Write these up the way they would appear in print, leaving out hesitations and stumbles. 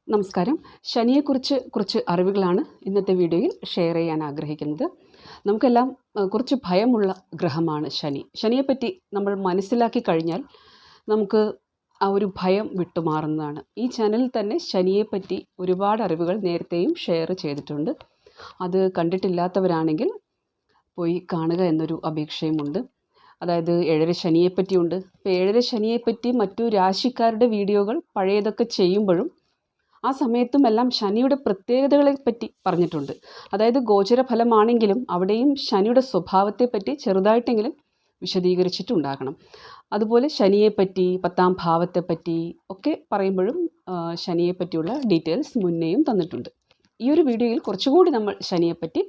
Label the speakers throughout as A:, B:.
A: നമസ്കാരം. ശനിയെക്കുറിച്ച് കുറച്ച് അറിവുകളാണ് ഇന്നത്തെ വീഡിയോയിൽ ഷെയർ ചെയ്യാൻ ആഗ്രഹിക്കുന്നത്. നമുക്കെല്ലാം കുറച്ച് ഭയമുള്ള ഗ്രഹമാണ് ശനി. ശനിയെപ്പറ്റി നമ്മൾ മനസ്സിലാക്കി കഴിഞ്ഞാൽ നമുക്ക് ആ ഒരു ഭയം വിട്ടുമാറുന്നതാണ്. ഈ ചാനലിൽ തന്നെ ശനിയെപ്പറ്റി ഒരുപാട് അറിവുകൾ നേരത്തെയും ഷെയർ ചെയ്തിട്ടുണ്ട്. അത് കണ്ടിട്ടില്ലാത്തവരാണെങ്കിൽ പോയി കാണുക എന്നൊരു അപേക്ഷയുമുണ്ട്. അതായത് ഏഴര ശനിയെപ്പറ്റിയുണ്ട്. ഇപ്പോൾ ഏഴര ശനിയെപ്പറ്റി മറ്റു രാശിക്കാരുടെ വീഡിയോകൾ പഴയതൊക്കെ ചെയ്യുമ്പോഴും ആ സമയത്തും എല്ലാം ശനിയുടെ പ്രത്യേകതകളെ പറ്റി പറഞ്ഞിട്ടുണ്ട്. അതായത് ഗോചരഫലമാണെങ്കിലും അവിടെയും ശനിയുടെ സ്വഭാവത്തെപ്പറ്റി ചെറുതായിട്ടെങ്കിലും വിശദീകരിച്ചിട്ടുണ്ടാകണം. അതുപോലെ ശനിയെപ്പറ്റി 10ാം ഭാവത്തെപ്പറ്റി ഒക്കെ പറയുമ്പോഴും ശനിയെപ്പറ്റിയുള്ള ഡീറ്റെയിൽസ് മുന്നേയും തന്നിട്ടുണ്ട്. ഈ ഒരു വീഡിയോയിൽ കുറച്ചുകൂടി നമ്മൾ ശനിയെപ്പറ്റി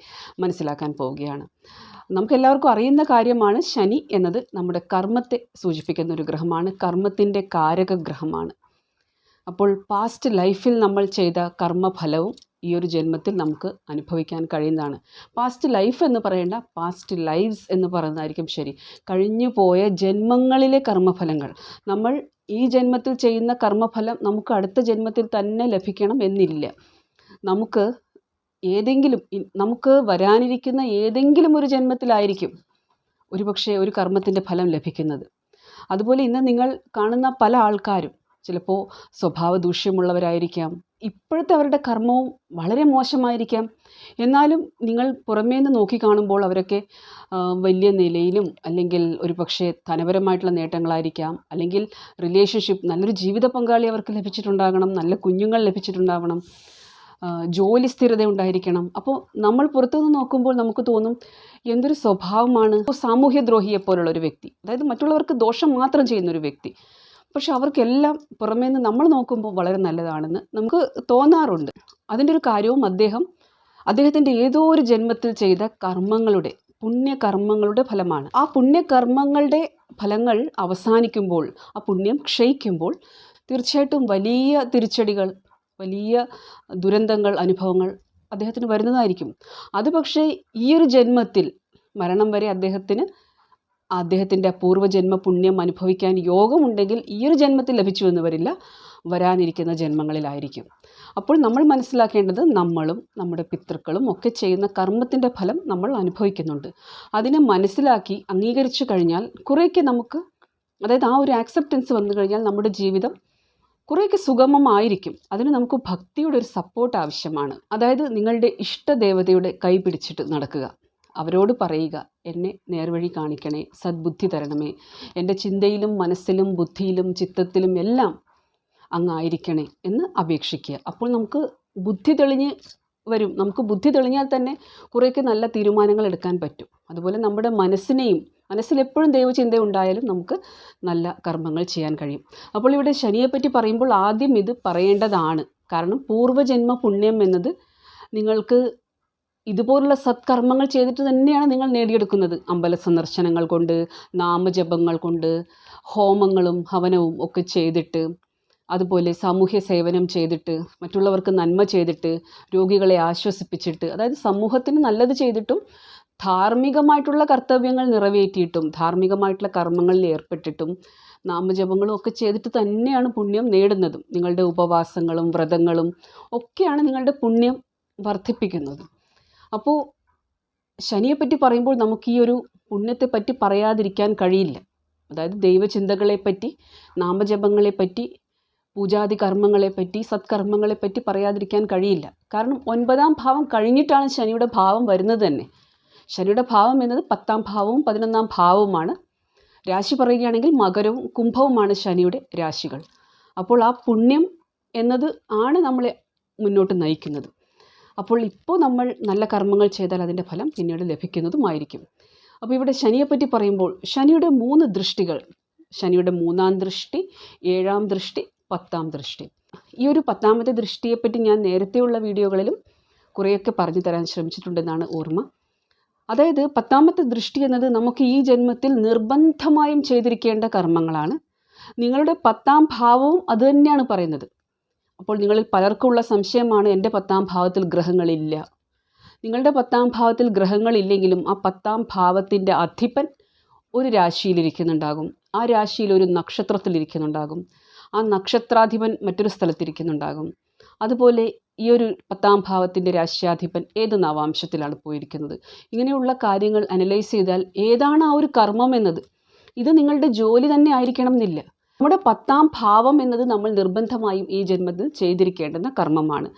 A: മനസ്സിലാക്കാൻ പോവുകയാണ്. നമുക്കെല്ലാവർക്കും അറിയുന്ന കാര്യമാണ്, ശനി എന്നത് നമ്മുടെ കർമ്മത്തെ സൂചിപ്പിക്കുന്ന ഒരു ഗ്രഹമാണ്, കർമ്മത്തിൻ്റെ കാരക ഗ്രഹമാണ്. അപ്പോൾ പാസ്റ്റ് ലൈഫിൽ നമ്മൾ ചെയ്ത കർമ്മഫലവും ഈ ഒരു ജന്മത്തിൽ നമുക്ക് അനുഭവിക്കാൻ കഴിയുന്നതാണ്. പാസ്റ്റ് ലൈഫ് എന്ന് പറയേണ്ട, പാസ്റ്റ് ലൈവ്സ് എന്ന് പറയുന്നതായിരിക്കും ശരി. കഴിഞ്ഞു പോയ ജന്മങ്ങളിലെ കർമ്മഫലങ്ങൾ, നമ്മൾ ഈ ജന്മത്തിൽ ചെയ്യുന്ന കർമ്മഫലം നമുക്ക് അടുത്ത ജന്മത്തിൽ തന്നെ ലഭിക്കണം എന്നില്ല. നമുക്ക് വരാനിരിക്കുന്ന ഏതെങ്കിലും ഒരു ജന്മത്തിലായിരിക്കും ഒരുപക്ഷെ ഒരു കർമ്മത്തിൻ്റെ ഫലം ലഭിക്കുന്നത്. അതുപോലെ ഇന്ന് നിങ്ങൾ കാണുന്ന പല ആൾക്കാരും ചിലപ്പോൾ സ്വഭാവ ദൂഷ്യമുള്ളവരായിരിക്കാം, ഇപ്പോഴത്തെ അവരുടെ കർമ്മവും വളരെ മോശമായിരിക്കാം. എന്നാലും നിങ്ങൾ പുറമേ നിന്ന് നോക്കിക്കാണുമ്പോൾ അവരൊക്കെ വലിയ നിലയിലും, അല്ലെങ്കിൽ ഒരു പക്ഷേ ധനപരമായിട്ടുള്ള നേട്ടങ്ങളായിരിക്കാം, അല്ലെങ്കിൽ റിലേഷൻഷിപ്പ്, നല്ലൊരു ജീവിത പങ്കാളി അവർക്ക് ലഭിച്ചിട്ടുണ്ടാകണം, നല്ല കുഞ്ഞുങ്ങൾ ലഭിച്ചിട്ടുണ്ടാവണം, ജോലി സ്ഥിരത ഉണ്ടായിരിക്കണം. അപ്പോൾ നമ്മൾ പുറത്തുനിന്ന് നോക്കുമ്പോൾ നമുക്ക് തോന്നും, എന്തൊരു സ്വഭാവമാണ് സാമൂഹ്യദ്രോഹിയെപ്പോലുള്ള ഒരു വ്യക്തി, അതായത് മറ്റുള്ളവർക്ക് ദോഷം മാത്രം ചെയ്യുന്നൊരു വ്യക്തി. പക്ഷെ അവർക്കെല്ലാം പുറമേ നിന്ന് നമ്മൾ നോക്കുമ്പോൾ വളരെ നല്ലതാണെന്ന് നമുക്ക് തോന്നാറുണ്ട്. അതിൻ്റെ ഒരു കാര്യവും അദ്ദേഹത്തിൻ്റെ ഏതോ ഒരു ജന്മത്തിൽ ചെയ്ത കർമ്മങ്ങളുടെ, പുണ്യകർമ്മങ്ങളുടെ ഫലമാണ്. ആ പുണ്യകർമ്മങ്ങളുടെ ഫലങ്ങൾ അവസാനിക്കുമ്പോൾ, ആ പുണ്യം ക്ഷയിക്കുമ്പോൾ തീർച്ചയായിട്ടും വലിയ തിരിച്ചടികൾ, വലിയ ദുരന്തങ്ങൾ, അനുഭവങ്ങൾ അദ്ദേഹത്തിന് വരുന്നതായിരിക്കും. അത് പക്ഷേ ഈ ഒരു ജന്മത്തിൽ മരണം വരെ അദ്ദേഹത്തിൻ്റെ പൂർവ്വജന്മ പുണ്യം അനുഭവിക്കാൻ യോഗമുണ്ടെങ്കിൽ ഈ ഒരു ജന്മത്തിൽ ലഭിച്ചു എന്ന് വരില്ല, വരാനിരിക്കുന്ന ജന്മങ്ങളിലായിരിക്കും. അപ്പോൾ നമ്മൾ മനസ്സിലാക്കേണ്ടത്, നമ്മളും നമ്മുടെ പിതൃക്കളും ഒക്കെ ചെയ്യുന്ന കർമ്മത്തിൻ്റെ ഫലം നമ്മൾ അനുഭവിക്കുന്നുണ്ട്. അതിനെ മനസ്സിലാക്കി അംഗീകരിച്ചു കഴിഞ്ഞാൽ കുറേയൊക്കെ നമുക്ക്, അതായത് ആ ഒരു ആക്സെപ്റ്റൻസ് വന്നു കഴിഞ്ഞാൽ നമ്മുടെ ജീവിതം കുറേയൊക്കെ സുഗമമായിരിക്കും. അതിന് നമുക്ക് ഭക്തിയുടെ ഒരു സപ്പോർട്ട് ആവശ്യമാണ്. അതായത് നിങ്ങളുടെ ഇഷ്ടദേവതയുടെ കൈ പിടിച്ചിട്ട് നടക്കുക, അവരോട് പറയുക, എന്നെ നേർവഴി കാണിക്കണേ, സദ്ബുദ്ധി തരണമേ, എൻ്റെ ചിന്തയിലും മനസ്സിലും ബുദ്ധിയിലും ചിത്തത്തിലും എല്ലാം അങ്ങായിരിക്കണേ എന്ന് അപേക്ഷിക്കുക. അപ്പോൾ നമുക്ക് ബുദ്ധി തെളിഞ്ഞ് വരും. നമുക്ക് ബുദ്ധി തെളിഞ്ഞാൽ തന്നെ കുറേയൊക്കെ നല്ല തീരുമാനങ്ങൾ എടുക്കാൻ പറ്റും. അതുപോലെ നമ്മുടെ മനസ്സിലെപ്പോഴും ദൈവചിന്ത ഉണ്ടായാലും നമുക്ക് നല്ല കർമ്മങ്ങൾ ചെയ്യാൻ കഴിയും. അപ്പോൾ ഇവിടെ ശനിയെപ്പറ്റി പറയുമ്പോൾ ആദ്യം ഇത് പറയേണ്ടതാണ്. കാരണം പൂർവ്വജന്മ പുണ്യം എന്നത് നിങ്ങൾക്ക് ഇതുപോലുള്ള സത്കർമ്മങ്ങൾ ചെയ്തിട്ട് തന്നെയാണ് നിങ്ങൾ നേടിയെടുക്കുന്നത്. അമ്പല സന്ദർശനങ്ങൾ കൊണ്ട്, നാമജപങ്ങൾ കൊണ്ട്, ഹോമങ്ങളും ഹവനവും ഒക്കെ ചെയ്തിട്ട്, അതുപോലെ സാമൂഹ്യ സേവനം ചെയ്തിട്ട്, മറ്റുള്ളവർക്ക് നന്മ ചെയ്തിട്ട്, രോഗികളെ ആശ്വസിപ്പിച്ചിട്ട്, അതായത് സമൂഹത്തിന് നല്ലത് ചെയ്തിട്ടും ധാർമ്മികമായിട്ടുള്ള കർത്തവ്യങ്ങൾ നിറവേറ്റിയിട്ടും ധാർമ്മികമായിട്ടുള്ള കർമ്മങ്ങളിൽ ഏർപ്പെട്ടിട്ടും നാമജപങ്ങളും ഒക്കെ ചെയ്തിട്ട് തന്നെയാണ് പുണ്യം നേടുന്നതും. നിങ്ങളുടെ ഉപവാസങ്ങളും വ്രതങ്ങളും ഒക്കെയാണ് നിങ്ങളുടെ പുണ്യം വർദ്ധിപ്പിക്കുന്നത്. അപ്പോൾ ശനിയെപ്പറ്റി പറയുമ്പോൾ നമുക്ക് ഈ ഒരു പുണ്യത്തെപ്പറ്റി പറയാതിരിക്കാൻ കഴിയില്ല. അതായത് ദൈവചിന്തകളെപ്പറ്റി, നാമജപങ്ങളെപ്പറ്റി, പൂജാതി കർമ്മങ്ങളെപ്പറ്റി, സത്കർമ്മങ്ങളെപ്പറ്റി പറയാതിരിക്കാൻ കഴിയില്ല. കാരണം 9ാം ഭാവം കഴിഞ്ഞിട്ടാണ് ശനിയുടെ ഭാവം വരുന്നത് തന്നെ. ശനിയുടെ ഭാവം എന്നത് 10ാം ഭാവവും 11ാം ഭാവവുമാണ്. രാശി പറയുകയാണെങ്കിൽ മകരവും കുംഭവുമാണ് ശനിയുടെ രാശികൾ. അപ്പോൾ ആ പുണ്യം എന്നത് ആണ് നമ്മളെ മുന്നോട്ട് നയിക്കുന്നത്. അപ്പോൾ ഇപ്പോൾ നമ്മൾ നല്ല കർമ്മങ്ങൾ ചെയ്താൽ അതിൻ്റെ ഫലം പിന്നീട് ലഭിക്കുന്നതുമായിരിക്കും. അപ്പോൾ ഇവിടെ ശനിയെപ്പറ്റി പറയുമ്പോൾ ശനിയുടെ 3 ദൃഷ്ടികൾ, ശനിയുടെ 3ാം ദൃഷ്ടി, 7ാം ദൃഷ്ടി, 10ാം ദൃഷ്ടി. ഈ ഒരു 10ാമത്തെ ദൃഷ്ടിയെപ്പറ്റി ഞാൻ നേരത്തെയുള്ള വീഡിയോകളിലും കുറേയൊക്കെ പറഞ്ഞു തരാൻ ശ്രമിച്ചിട്ടുണ്ടെന്നാണ് ഓർമ്മ. അതായത് 10ാമത്തെ ദൃഷ്ടി എന്നത് നമുക്ക് ഈ ജന്മത്തിൽ നിർബന്ധമായും ചെയ്തിരിക്കേണ്ട കർമ്മങ്ങളാണ്. നിങ്ങളുടെ 10ാം ഭാവവും അതുതന്നെയാണ് പറയുന്നത്. അപ്പോൾ നിങ്ങളിൽ പലർക്കുള്ള സംശയമാണ്, എൻ്റെ 10ാം ഭാവത്തിൽ ഗ്രഹങ്ങളില്ല. നിങ്ങളുടെ 10ാം ഭാവത്തിൽ ഗ്രഹങ്ങളില്ലെങ്കിലും ആ 10ാം ഭാവത്തിൻ്റെ അധിപൻ ഒരു രാശിയിലിരിക്കുന്നുണ്ടാകും, ആ രാശിയിൽ ഒരു നക്ഷത്രത്തിലിരിക്കുന്നുണ്ടാകും, ആ നക്ഷത്രാധിപൻ മറ്റൊരു സ്ഥലത്തിരിക്കുന്നുണ്ടാകും, അതുപോലെ ഈ ഒരു 10-ാം ഭാവത്തിൻ്റെ രാശ്യാധിപൻ ഏത് നവാംശത്തിലാണ് പോയിരിക്കുന്നത്. ഇങ്ങനെയുള്ള കാര്യങ്ങൾ അനലൈസ് ചെയ്താൽ ഏതാണ് ആ ഒരു കർമ്മം എന്നത്, ഇത് നിങ്ങളുടെ ജോലി തന്നെ ആയിരിക്കണം എന്നില്ല. നമ്മുടെ 10-ാം ഭാവം എന്നത് നമ്മൾ നിർബന്ധമായും ഈ ജന്മത്തിൽ ചെയ്തിരിക്കേണ്ടുന്ന കർമ്മമാണ്.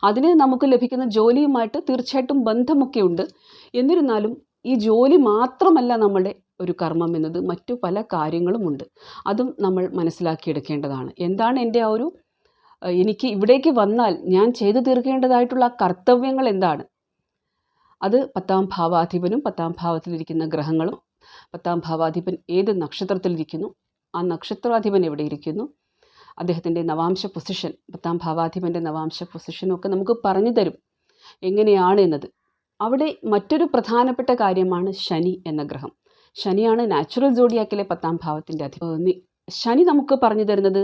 A: അതിന് നമുക്ക് ലഭിക്കുന്ന ജോലിയുമായിട്ട് തീർച്ചയായിട്ടും ബന്ധമൊക്കെ ഉണ്ട്. എന്നിരുന്നാലും ഈ ജോലി മാത്രമല്ല നമ്മുടെ ഒരു കർമ്മം എന്നത്, മറ്റു പല കാര്യങ്ങളുമുണ്ട്. അതും നമ്മൾ മനസ്സിലാക്കിയെടുക്കേണ്ടതാണ്. എന്താണ് എൻ്റെ ആ ഒരു എനിക്ക് ഇവിടേക്ക് വന്നാൽ ഞാൻ ചെയ്തു തീർക്കേണ്ടതായിട്ടുള്ള കർത്തവ്യങ്ങൾ എന്താണ്? അത് 10-ാം ഭാവാധിപനും 10-ാം ഭാവത്തിലിരിക്കുന്ന ഗ്രഹങ്ങളും, 10-ാം ഭാവാധിപൻ ഏത് നക്ഷത്രത്തിലിരിക്കുന്നു, ആ നക്ഷത്രാധിപൻ എവിടെ ഇരിക്കുന്നു, അദ്ദേഹത്തിൻ്റെ നവാംശ പൊസിഷൻ, 10-ാം ഭാവാധിപൻ്റെ നവാംശ പൊസിഷനൊക്കെ നമുക്ക് പറഞ്ഞു തരും എങ്ങനെയാണ് എന്നത്. അവിടെ മറ്റൊരു പ്രധാനപ്പെട്ട കാര്യമാണ് ശനി എന്ന ഗ്രഹം. ശനിയാണ് നാച്ചുറൽ സോഡിയാക്കിലെ 10-ാം ഭാവത്തിൻ്റെ അധിപതി. ശനി നമുക്ക് പറഞ്ഞു തരുന്നത്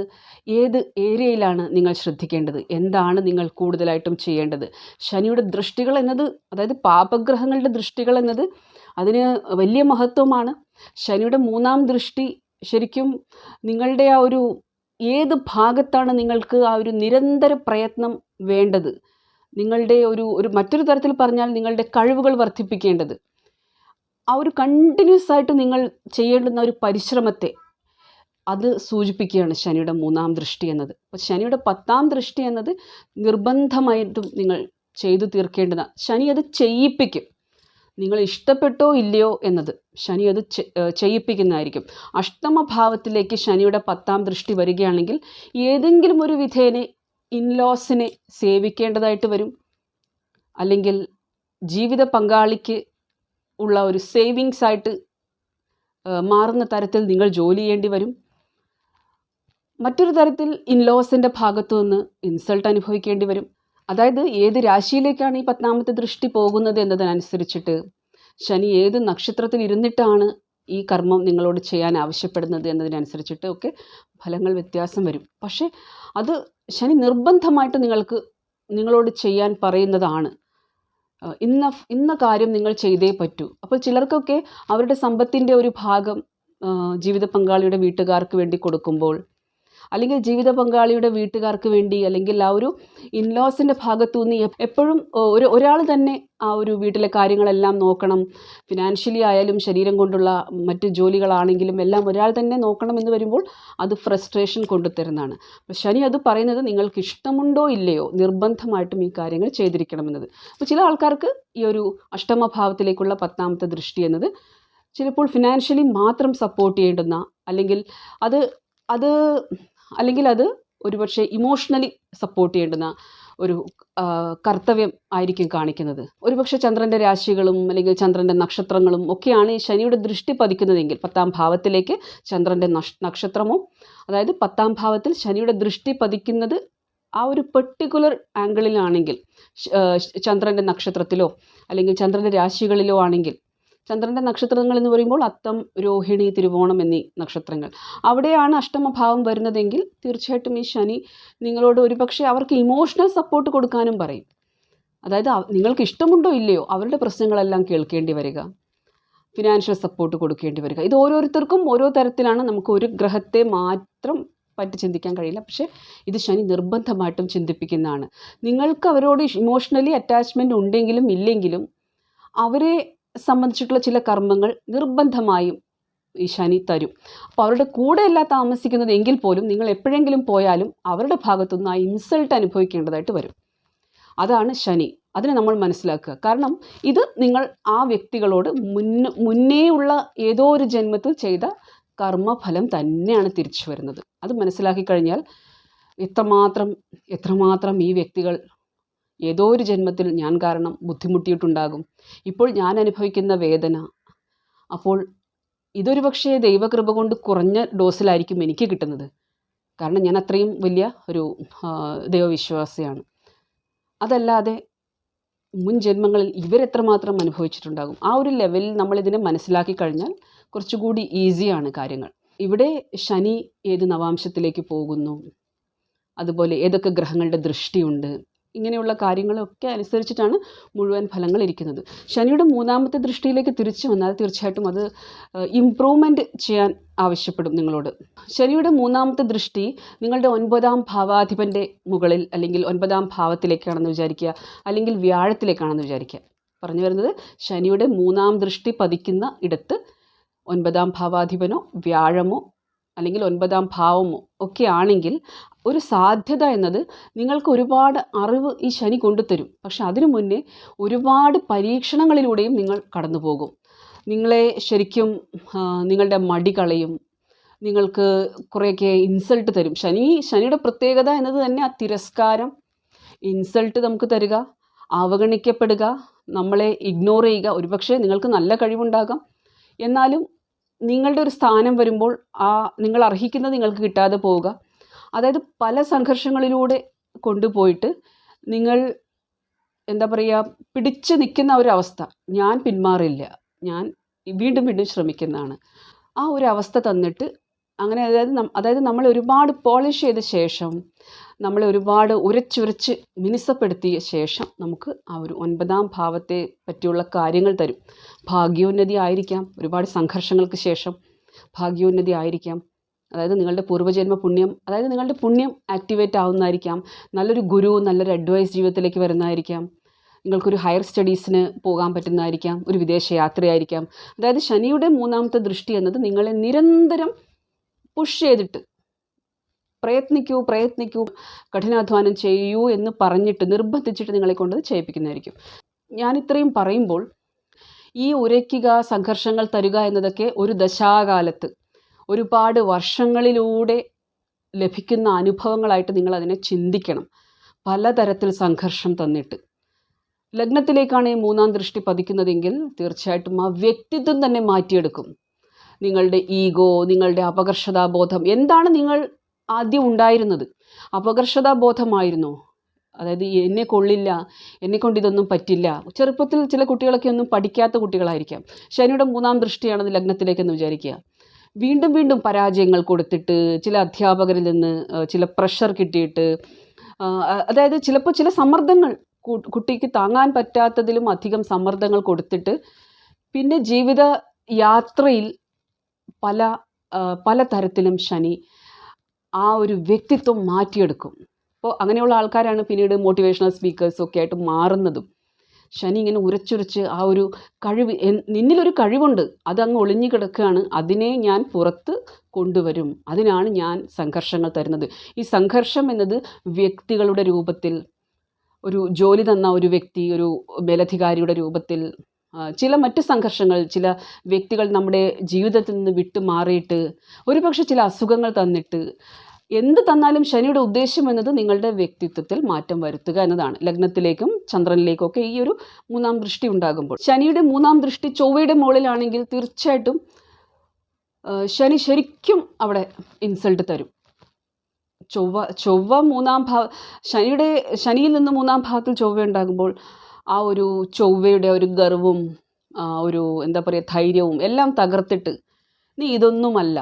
A: ഏത് ഏരിയയിലാണ് നിങ്ങൾ ശ്രദ്ധിക്കേണ്ടത്, എന്താണ് നിങ്ങൾ കൂടുതലായിട്ടും ചെയ്യേണ്ടത്. ശനിയുടെ ദൃഷ്ടികൾ എന്നത്, അതായത് പാപഗ്രഹങ്ങളുടെ ദൃഷ്ടികൾ എന്നത് അതിന് വലിയ മഹത്വമാണ്. ശനിയുടെ 3-ാം ദൃഷ്ടി ശരിക്കും നിങ്ങളുടെ ആ ഒരു ഏത് ഭാഗത്താണ് നിങ്ങൾക്ക് ആ ഒരു നിരന്തര പ്രയത്നം വേണ്ടത്, നിങ്ങളുടെ ഒരു മറ്റൊരു തരത്തിൽ പറഞ്ഞാൽ നിങ്ങളുടെ കഴിവുകൾ വർദ്ധിപ്പിക്കേണ്ടത്, ആ ഒരു കണ്ടിന്യൂസ് ആയിട്ട് നിങ്ങൾ ചെയ്യേണ്ടുന്ന ഒരു പരിശ്രമത്തെ അത് സൂചിപ്പിക്കുകയാണ് ശനിയുടെ 3-ാം ദൃഷ്ടി എന്നത്. അപ്പോൾ ശനിയുടെ 10-ാം ദൃഷ്ടി എന്നത് നിർബന്ധമായിട്ടും നിങ്ങൾ ചെയ്തു തീർക്കേണ്ടതാണ്. ശനി അത് ചെയ്യിപ്പിക്കും. നിങ്ങൾ ഇഷ്ടപ്പെട്ടോ ഇല്ലയോ എന്നത് ശനി അത് ചെയ്യിപ്പിക്കുന്നതായിരിക്കും. അഷ്ടമഭാവത്തിലേക്ക് ശനിയുടെ 10-ാം ദൃഷ്ടി വരികയാണെങ്കിൽ ഏതെങ്കിലും ഒരു വിധേനെ ഇൻലോസിനെ സേവിക്കേണ്ടതായിട്ട് വരും, അല്ലെങ്കിൽ ജീവിത പങ്കാളിക്ക് ഉള്ള ഒരു സേവിങ്സ് ആയിട്ട് മാറുന്ന തരത്തിൽ നിങ്ങൾ ജോലി ചെയ്യേണ്ടി വരും. മറ്റൊരു തരത്തിൽ ഇൻലോസിൻ്റെ ഭാഗത്തു നിന്ന് ഇൻസൾട്ട് അനുഭവിക്കേണ്ടി വരും. അതായത് ഏത് രാശിയിലേക്കാണ് ഈ 10-ാമത്തെ ദൃഷ്ടി പോകുന്നത് എന്നതിനനുസരിച്ചിട്ട് ശനി ഏത് നക്ഷത്രത്തിൽ ഇരുന്നിട്ടാണ് ഈ കർമ്മം നിങ്ങളോട് ചെയ്യാൻ ആവശ്യപ്പെടുന്നത് എന്നതിനനുസരിച്ചിട്ട് ഒക്കെ ഫലങ്ങൾ വ്യത്യാസം വരും. പക്ഷേ അത് ശനി നിർബന്ധമായിട്ട് നിങ്ങളോട് ചെയ്യാൻ പറയുന്നതാണ്. ഇന്ന കാര്യം നിങ്ങൾ ചെയ്തേ പറ്റൂ. അപ്പോൾ ചിലർക്കൊക്കെ അവരുടെ സമ്പത്തിൻ്റെ ഒരു ഭാഗം ജീവിത പങ്കാളിയുടെ വീട്ടുകാർക്ക് വേണ്ടി കൊടുക്കുമ്പോൾ, അല്ലെങ്കിൽ ജീവിത പങ്കാളിയുടെ വീട്ടുകാർക്ക് വേണ്ടി, അല്ലെങ്കിൽ ആ ഒരു ഇൻലോസിൻ്റെ ഭാഗത്തു നിന്ന് എപ്പോഴും ഒരാൾ തന്നെ ആ ഒരു വീട്ടിലെ കാര്യങ്ങളെല്ലാം നോക്കണം, ഫിനാൻഷ്യലി ആയാലും ശരീരം കൊണ്ടുള്ള മറ്റ് ജോലികളാണെങ്കിലും എല്ലാം ഒരാൾ തന്നെ നോക്കണം എന്ന് വരുമ്പോൾ അത് ഫ്രസ്ട്രേഷൻ കൊണ്ടുതരുന്നതാണ്. അപ്പോൾ ശനി അത് പറയുന്നത് നിങ്ങൾക്ക് ഇഷ്ടമുണ്ടോ ഇല്ലയോ നിർബന്ധമായിട്ടും ഈ കാര്യങ്ങൾ ചെയ്തിരിക്കണമെന്നത്. അപ്പോൾ ചില ആൾക്കാർക്ക് ഈ ഒരു അഷ്ടമഭാവത്തിലേക്കുള്ള 10-ാമത്തെ ദൃഷ്ടി എന്നത് ചിലപ്പോൾ ഫിനാൻഷ്യലി മാത്രം സപ്പോർട്ട് ചെയ്യേണ്ടുന്ന, അല്ലെങ്കിൽ അത് ഒരുപക്ഷെ ഇമോഷണലി സപ്പോർട്ട് ചെയ്യേണ്ടുന്ന ഒരു കർത്തവ്യം ആയിരിക്കും കാണിക്കുന്നത്. ഒരുപക്ഷെ ചന്ദ്രൻ്റെ രാശികളും അല്ലെങ്കിൽ ചന്ദ്രൻ്റെ നക്ഷത്രങ്ങളും ഒക്കെയാണ് ഈ ശനിയുടെ ദൃഷ്ടി പതിക്കുന്നതെങ്കിൽ 10-ാം ഭാവത്തിലേക്ക് ചന്ദ്രൻ്റെ നക്ഷത്രമോ, അതായത് 10-ാം ഭാവത്തിൽ ശനിയുടെ ദൃഷ്ടി പതിക്കുന്നത് ആ ഒരു പെർട്ടിക്കുലർ ആംഗിളിലാണെങ്കിൽ, ചന്ദ്രൻ്റെ നക്ഷത്രത്തിലോ അല്ലെങ്കിൽ ചന്ദ്രൻ്റെ രാശികളിലോ ആണെങ്കിൽ, ചന്ദ്രൻ്റെ നക്ഷത്രങ്ങൾ എന്ന് പറയുമ്പോൾ അത്തം, രോഹിണി, തിരുവോണം എന്നീ നക്ഷത്രങ്ങൾ, അവിടെയാണ് അഷ്ടമഭാവം വരുന്നതെങ്കിൽ തീർച്ചയായിട്ടും ഈ ശനി നിങ്ങളോട് ഒരുപക്ഷെ അവർക്ക് ഇമോഷണൽ സപ്പോർട്ട് കൊടുക്കാനും പറയും. അതായത് നിങ്ങൾക്ക് ഇഷ്ടമുണ്ടോ ഇല്ലയോ അവരുടെ പ്രശ്നങ്ങളെല്ലാം കേൾക്കേണ്ടി വരിക, ഫിനാൻഷ്യൽ സപ്പോർട്ട് കൊടുക്കേണ്ടി വരിക. ഇത് ഓരോരുത്തർക്കും ഓരോ തരത്തിലാണ്. നമുക്ക് ഒരു ഗ്രഹത്തെ മാത്രം പറ്റി ചിന്തിക്കാൻ കഴിയില്ല. പക്ഷേ ഇത് ശനി നിർബന്ധമായിട്ടും ചിന്തിപ്പിക്കുന്നതാണ്. നിങ്ങൾക്ക് അവരോട് ഇമോഷണലി അറ്റാച്ച്മെൻറ്റ് ഉണ്ടെങ്കിലും ഇല്ലെങ്കിലും അവരെ സംബന്ധിച്ചിട്ടുള്ള ചില കർമ്മങ്ങൾ നിർബന്ധമായും ഈ ശനി തരും. അപ്പോൾ അവരുടെ കൂടെയല്ല താമസിക്കുന്നത് എങ്കിൽ പോലും നിങ്ങൾ എപ്പോഴെങ്കിലും പോയാലും അവരുടെ ഭാഗത്തുനിന്ന് ആ ഇൻസൾട്ട് അനുഭവിക്കേണ്ടതായിട്ട് വരും. അതാണ് ശനി. അതിനെ നമ്മൾ മനസ്സിലാക്കുക. കാരണം ഇത് നിങ്ങൾ ആ വ്യക്തികളോട് മുന്നേയുള്ള ഏതോ ഒരു ജന്മത്തിൽ ചെയ്ത കർമ്മഫലം തന്നെയാണ് തിരിച്ചു വരുന്നത്. അത് മനസ്സിലാക്കി കഴിഞ്ഞാൽ എത്രമാത്രം ഈ വ്യക്തികൾ ഏതോ ഒരു ജന്മത്തിൽ ഞാൻ കാരണം ബുദ്ധിമുട്ടിയിട്ടുണ്ടാകും, ഇപ്പോൾ ഞാൻ അനുഭവിക്കുന്ന വേദന, അപ്പോൾ ഇതൊരു പക്ഷേ ദൈവകൃപ കൊണ്ട് കുറഞ്ഞ ഡോസിലായിരിക്കും എനിക്ക് കിട്ടുന്നത്. കാരണം ഞാൻ അത്രയും വലിയ ഒരു ദൈവവിശ്വാസിയാണ്. അതല്ലാതെ മുൻ ജന്മങ്ങളിൽ ഇവരെത്രമാത്രം അനുഭവിച്ചിട്ടുണ്ടാകും. ആ ഒരു ലെവലിൽ നമ്മളിതിനെ മനസ്സിലാക്കി കഴിഞ്ഞാൽ കുറച്ചുകൂടി ഈസിയാണ് കാര്യങ്ങൾ. ഇവിടെ ശനി ഏത് നവാംശത്തിലേക്ക് പോകുന്നു, അതുപോലെ ഏതൊക്കെ ഗ്രഹങ്ങളുടെ ദൃഷ്ടിയുണ്ട്, ഇങ്ങനെയുള്ള കാര്യങ്ങളൊക്കെ അനുസരിച്ചിട്ടാണ് മുഴുവൻ ഫലങ്ങൾ ഇരിക്കുന്നത്. ശനിയുടെ മൂന്നാമത്തെ ദൃഷ്ടിയിലേക്ക് തിരിച്ചു വന്നാൽ തീർച്ചയായിട്ടും അത് ഇംപ്രൂവ്മെൻറ്റ് ചെയ്യാൻ ആവശ്യപ്പെടും നിങ്ങളോട്. ശനിയുടെ മൂന്നാമത്തെ ദൃഷ്ടി നിങ്ങളുടെ 9ാം ഭാവാധിപൻ്റെ മുകളിൽ അല്ലെങ്കിൽ 9ാം ഭാവത്തിലേക്കാണെന്ന് വിചാരിക്കുക, അല്ലെങ്കിൽ വ്യാഴത്തിലേക്കാണെന്ന് വിചാരിക്കുക. പറഞ്ഞു വരുന്നത്, ശനിയുടെ മൂന്നാം ദൃഷ്ടി പതിക്കുന്ന ഇടത്ത് 9ാം ഭാവാധിപനോ വ്യാഴമോ അല്ലെങ്കിൽ 9ാം ഭാവമോ ഒക്കെ ആണെങ്കിൽ ഒരു സാധ്യത എന്നത് നിങ്ങൾക്ക് ഒരുപാട് അറിവ് ഈ ശനി കൊണ്ടുതരും. പക്ഷെ അതിനു മുന്നേ ഒരുപാട് പരീക്ഷണങ്ങളിലൂടെയും നിങ്ങൾ കടന്നു പോകും. നിങ്ങളെ ശരിക്കും നിങ്ങളുടെ മടി കളയും, നിങ്ങൾക്ക് കുറേയൊക്കെ ഇൻസൾട്ട് തരും. ശനിയുടെ പ്രത്യേകത എന്നത് തന്നെ ആ തിരസ്കാരം, ഇൻസൾട്ട് നമുക്ക് തരിക, അവഗണിക്കപ്പെടുക, നമ്മളെ ഇഗ്നോർ ചെയ്യുക. ഒരുപക്ഷെ നിങ്ങൾക്ക് നല്ല കഴിവുണ്ടാകാം, എന്നാലും നിങ്ങളുടെ ഒരു സ്ഥാനം വരുമ്പോൾ നിങ്ങൾ അർഹിക്കുന്നത് നിങ്ങൾക്ക് കിട്ടാതെ പോവുക. അതായത് പല സംഘർഷങ്ങളിലൂടെ കൊണ്ടുപോയിട്ട് നിങ്ങൾ എന്താ പറയുക, പിടിച്ച് നിൽക്കുന്ന ഒരവസ്ഥ. ഞാൻ പിന്മാറില്ല, ഞാൻ വീണ്ടും വീണ്ടും ശ്രമിക്കുന്നതാണ്, ആ ഒരു അവസ്ഥ തന്നിട്ട് അങ്ങനെ അതായത് നമ്മൾ ഒരുപാട് പോളിഷ് ചെയ്ത ശേഷം, നമ്മളെ ഒരുപാട് ഉരച്ചുരച്ച് മിനുസപ്പെടുത്തിയ ശേഷം നമുക്ക് ആ ഒരു 9ാം ഭാവത്തെ പറ്റിയുള്ള കാര്യങ്ങൾ തരും. ഭാഗ്യോന്നതി ആയിരിക്കാം, ഒരുപാട് സംഘർഷങ്ങൾക്ക് ശേഷം ഭാഗ്യോന്നതി ആയിരിക്കാം. അതായത് നിങ്ങളുടെ പൂർവ്വജന്മ പുണ്യം, അതായത് നിങ്ങളുടെ പുണ്യം ആക്ടിവേറ്റ് ആവുന്നതായിരിക്കാം. നല്ലൊരു ഗുരു, നല്ലൊരു അഡ്വൈസ് ജീവിതത്തിലേക്ക് വരുന്നതായിരിക്കാം. നിങ്ങൾക്കൊരു ഹയർ സ്റ്റഡീസിന് പോകാൻ പറ്റുന്നതായിരിക്കാം, ഒരു വിദേശ യാത്രയായിരിക്കാം. അതായത് ശനിയുടെ മൂന്നാമത്തെ ദൃഷ്ടി എന്നത് നിങ്ങളെ നിരന്തരം പുഷ് ചെയ്തിട്ട് പ്രയത്നിക്കൂ, കഠിനാധ്വാനം ചെയ്യൂ എന്ന് പറഞ്ഞിട്ട് നിർബന്ധിച്ചിട്ട് നിങ്ങളെ കൊണ്ട് ചെയ്യിപ്പിക്കുന്നതായിരിക്കും. ഞാനിത്രയും പറയുമ്പോൾ ഈ ഉരയ്ക്കുക, സംഘർഷങ്ങൾ തരിക എന്നതൊക്കെ ഒരു ദശാകാലത്ത് ഒരുപാട് വർഷങ്ങളിലൂടെ ലഭിക്കുന്ന അനുഭവങ്ങളായിട്ട് നിങ്ങൾ അതിനെ ചിന്തിക്കണം. പലതരത്തിൽ സംഘർഷം തന്നിട്ട് ലഗ്നത്തിലേക്കാണ് ഈ മൂന്നാം ദൃഷ്ടി പതിക്കുന്നതെങ്കിൽ തീർച്ചയായിട്ടും ആ വ്യക്തിത്വം തന്നെ മാറ്റിയെടുക്കും. നിങ്ങളുടെ ഈഗോ, നിങ്ങളുടെ അപകർഷതാബോധം, എന്താണ് നിങ്ങൾ ആദ്യം ഉണ്ടായിരുന്നത്? അപകർഷതാബോധമായിരുന്നോ? അതായത് എന്നെ കൊള്ളില്ല, എന്നെക്കൊണ്ട് ഇതൊന്നും പറ്റില്ല. ചെറുപ്പത്തിൽ ചില കുട്ടികളൊക്കെ ഒന്നും പഠിക്കാത്ത കുട്ടികളായിരിക്കാം. ശനിയുടെ മൂന്നാം ദൃഷ്ടിയാണത് ലഗ്നത്തിലേക്കെന്ന് വിചാരിക്കുക. വീണ്ടും വീണ്ടും പരാജയങ്ങൾ കൊടുത്തിട്ട്, ചില അധ്യാപകരിൽ നിന്ന് ചില പ്രഷർ കിട്ടിയിട്ട്, അതായത് ചിലപ്പോൾ ചില സമ്മർദ്ദങ്ങൾ, കുട്ടിക്ക് താങ്ങാൻ പറ്റാത്തതിലും അധികം സമ്മർദ്ദങ്ങൾ കൊടുത്തിട്ട് പിന്നെ ജീവിത യാത്രയിൽ പല തരത്തിലും ശനി ആ ഒരു വ്യക്തിത്വം മാറ്റിയെടുക്കും. അപ്പോൾ അങ്ങനെയുള്ള ആൾക്കാരാണ് പിന്നീട് മോട്ടിവേഷണൽ സ്പീക്കേഴ്സൊക്കെ ആയിട്ട് മാറുന്നതും. ശനി ഇങ്ങനെ ഉരച്ചുരച്ച് ആ ഒരു കഴിവ്, നിന്നിലൊരു കഴിവുണ്ട്, അതങ്ങ് ഒളിഞ്ഞു കിടക്കുകയാണ്, അതിനെ ഞാൻ പുറത്ത് കൊണ്ടുവരും, അതിനാണ് ഞാൻ സംഘർഷങ്ങൾ തരുന്നത്. ഈ സംഘർഷം എന്നത് വ്യക്തികളുടെ രൂപത്തിൽ, ഒരു ജോലി തന്ന ഒരു വ്യക്തി, ഒരു മേലധികാരിയുടെ രൂപത്തിൽ, ചില മറ്റ് സംഘർഷങ്ങൾ, ചില വ്യക്തികൾ നമ്മുടെ ജീവിതത്തിൽ നിന്ന് വിട്ടുമാറിയിട്ട്, ഒരുപക്ഷെ ചില അസുഖങ്ങൾ തന്നിട്ട്, എന്ത് തന്നാലും ശനിയുടെ ഉദ്ദേശം എന്നത് നിങ്ങളുടെ വ്യക്തിത്വത്തിൽ മാറ്റം വരുത്തുക എന്നതാണ്. ലഗ്നത്തിലേക്കും ചന്ദ്രനിലേക്കും ഒക്കെ ഈ ഒരു മൂന്നാം ദൃഷ്ടി ഉണ്ടാകുമ്പോൾ, ശനിയുടെ മൂന്നാം ദൃഷ്ടി ചൊവ്വയുടെ മുകളിലാണെങ്കിൽ തീർച്ചയായിട്ടും ശനി ശരിക്കും അവിടെ ഇൻസൾട്ട് തരും. ചൊവ്വ ശനിയിൽ നിന്ന് മൂന്നാം ഭാവത്തിൽ ചൊവ്വ ഉണ്ടാകുമ്പോൾ ആ ഒരു ചൊവ്വയുടെ ഒരു ഗർവും ഒരു എന്താ പറയുക ധൈര്യവും എല്ലാം തകർത്തിട്ട്, നീ ഇതൊന്നുമല്ല,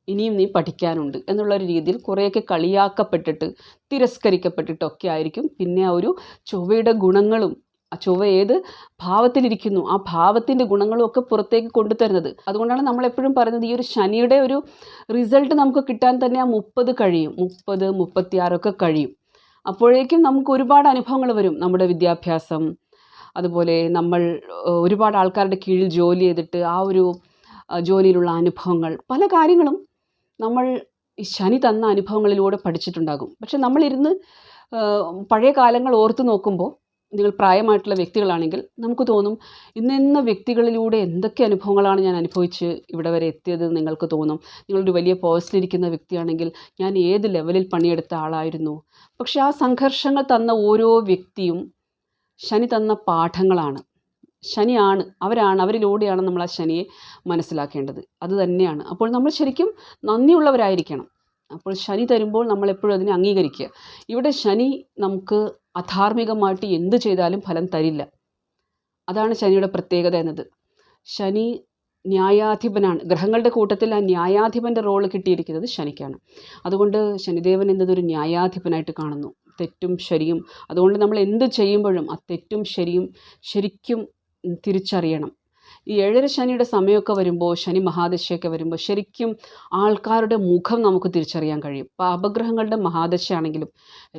A: ഇനിയും നീ പഠിക്കാനുണ്ട് എന്നുള്ളൊരു രീതിയിൽ കുറേയൊക്കെ കളിയാക്കപ്പെട്ടിട്ട് തിരസ്കരിക്കപ്പെട്ടിട്ടൊക്കെ ആയിരിക്കും പിന്നെ ആ ഒരു ചൊവ്വയുടെ ഗുണങ്ങളും, ആ ചൊവ്വ ഏത് ഭാവത്തിലിരിക്കുന്നു ആ ഭാവത്തിൻ്റെ ഗുണങ്ങളും ഒക്കെ പുറത്തേക്ക് കൊണ്ടുതരുന്നത്. അതുകൊണ്ടാണ് നമ്മളെപ്പോഴും പറയുന്നത്, ഈ ഒരു ശനിയുടെ ഒരു റിസൾട്ട് നമുക്ക് കിട്ടാൻ തന്നെ ആ 30 കഴിയും, 36 കഴിയും. അപ്പോഴേക്കും നമുക്ക് ഒരുപാട് അനുഭവങ്ങൾ വരും. നമ്മുടെ വിദ്യാഭ്യാസം, അതുപോലെ നമ്മൾ ഒരുപാട് ആൾക്കാരുടെ കീഴിൽ ജോലി ചെയ്തിട്ട് ആ ഒരു ജോലിയിലുള്ള അനുഭവങ്ങൾ, പല കാര്യങ്ങളും നമ്മൾ ഈ ശനി തന്ന അനുഭവങ്ങളിലൂടെ പഠിച്ചിട്ടുണ്ടാകും. പക്ഷെ നമ്മളിരുന്ന് പഴയ കാലങ്ങൾ ഓർത്ത് നോക്കുമ്പോൾ, നിങ്ങൾ പ്രായമായിട്ടുള്ള വ്യക്തികളാണെങ്കിൽ നമുക്ക് തോന്നും, ഇന്ന വ്യക്തികളിലൂടെ എന്തൊക്കെ അനുഭവങ്ങളാണ് ഞാൻ അനുഭവിച്ച് ഇവിടെ വരെ എത്തിയത് നിങ്ങൾക്ക് തോന്നും. നിങ്ങളൊരു വലിയ പോസ്റ്റിലിരിക്കുന്ന വ്യക്തിയാണെങ്കിൽ ഞാൻ ഏത് ലെവലിൽ പണിയെടുത്ത ആളായിരുന്നു. പക്ഷെ ആ സംഘർഷങ്ങൾ തന്ന ഓരോ വ്യക്തിയും ശനി തന്ന പാഠങ്ങളാണ്. അവരിലൂടെയാണ് നമ്മൾ ആ ശനിയെ മനസ്സിലാക്കേണ്ടത്. അത് തന്നെയാണ്. അപ്പോൾ നമ്മൾ ശരിക്കും നന്ദിയുള്ളവരായിരിക്കണം. അപ്പോൾ ശനി തരുമ്പോൾ നമ്മളെപ്പോഴും അതിനെ അംഗീകരിക്കുക. ഇവിടെ ശനി നമുക്ക് അധാർമികമായിട്ട് എന്ത് ചെയ്താലും ഫലം തരില്ല. അതാണ് ശനിയുടെ പ്രത്യേകത എന്നത്. ശനി ന്യായാധിപനാണ്. ഗ്രഹങ്ങളുടെ കൂട്ടത്തിൽ ആ ന്യായാധിപൻ്റെ റോള് കിട്ടിയിരിക്കുന്നത് ശനിക്കാണ്. അതുകൊണ്ട് ശനിദേവൻ എന്നതൊരു ന്യായാധിപനായിട്ട് കാണുന്നു. തെറ്റും ശരിയും. അതുകൊണ്ട് നമ്മൾ എന്ത് ചെയ്യുമ്പോഴും ആ തെറ്റും ശരിയും ശരിക്കും തിരിച്ചറിയണം. ഈ 7.5 ശനിയുടെ സമയമൊക്കെ വരുമ്പോൾ, ശനി മഹാദശയൊക്കെ വരുമ്പോൾ ശരിക്കും ആൾക്കാരുടെ മുഖം നമുക്ക് തിരിച്ചറിയാൻ കഴിയും. പാപഗ്രഹങ്ങളുടെ മഹാദശയാണെങ്കിലും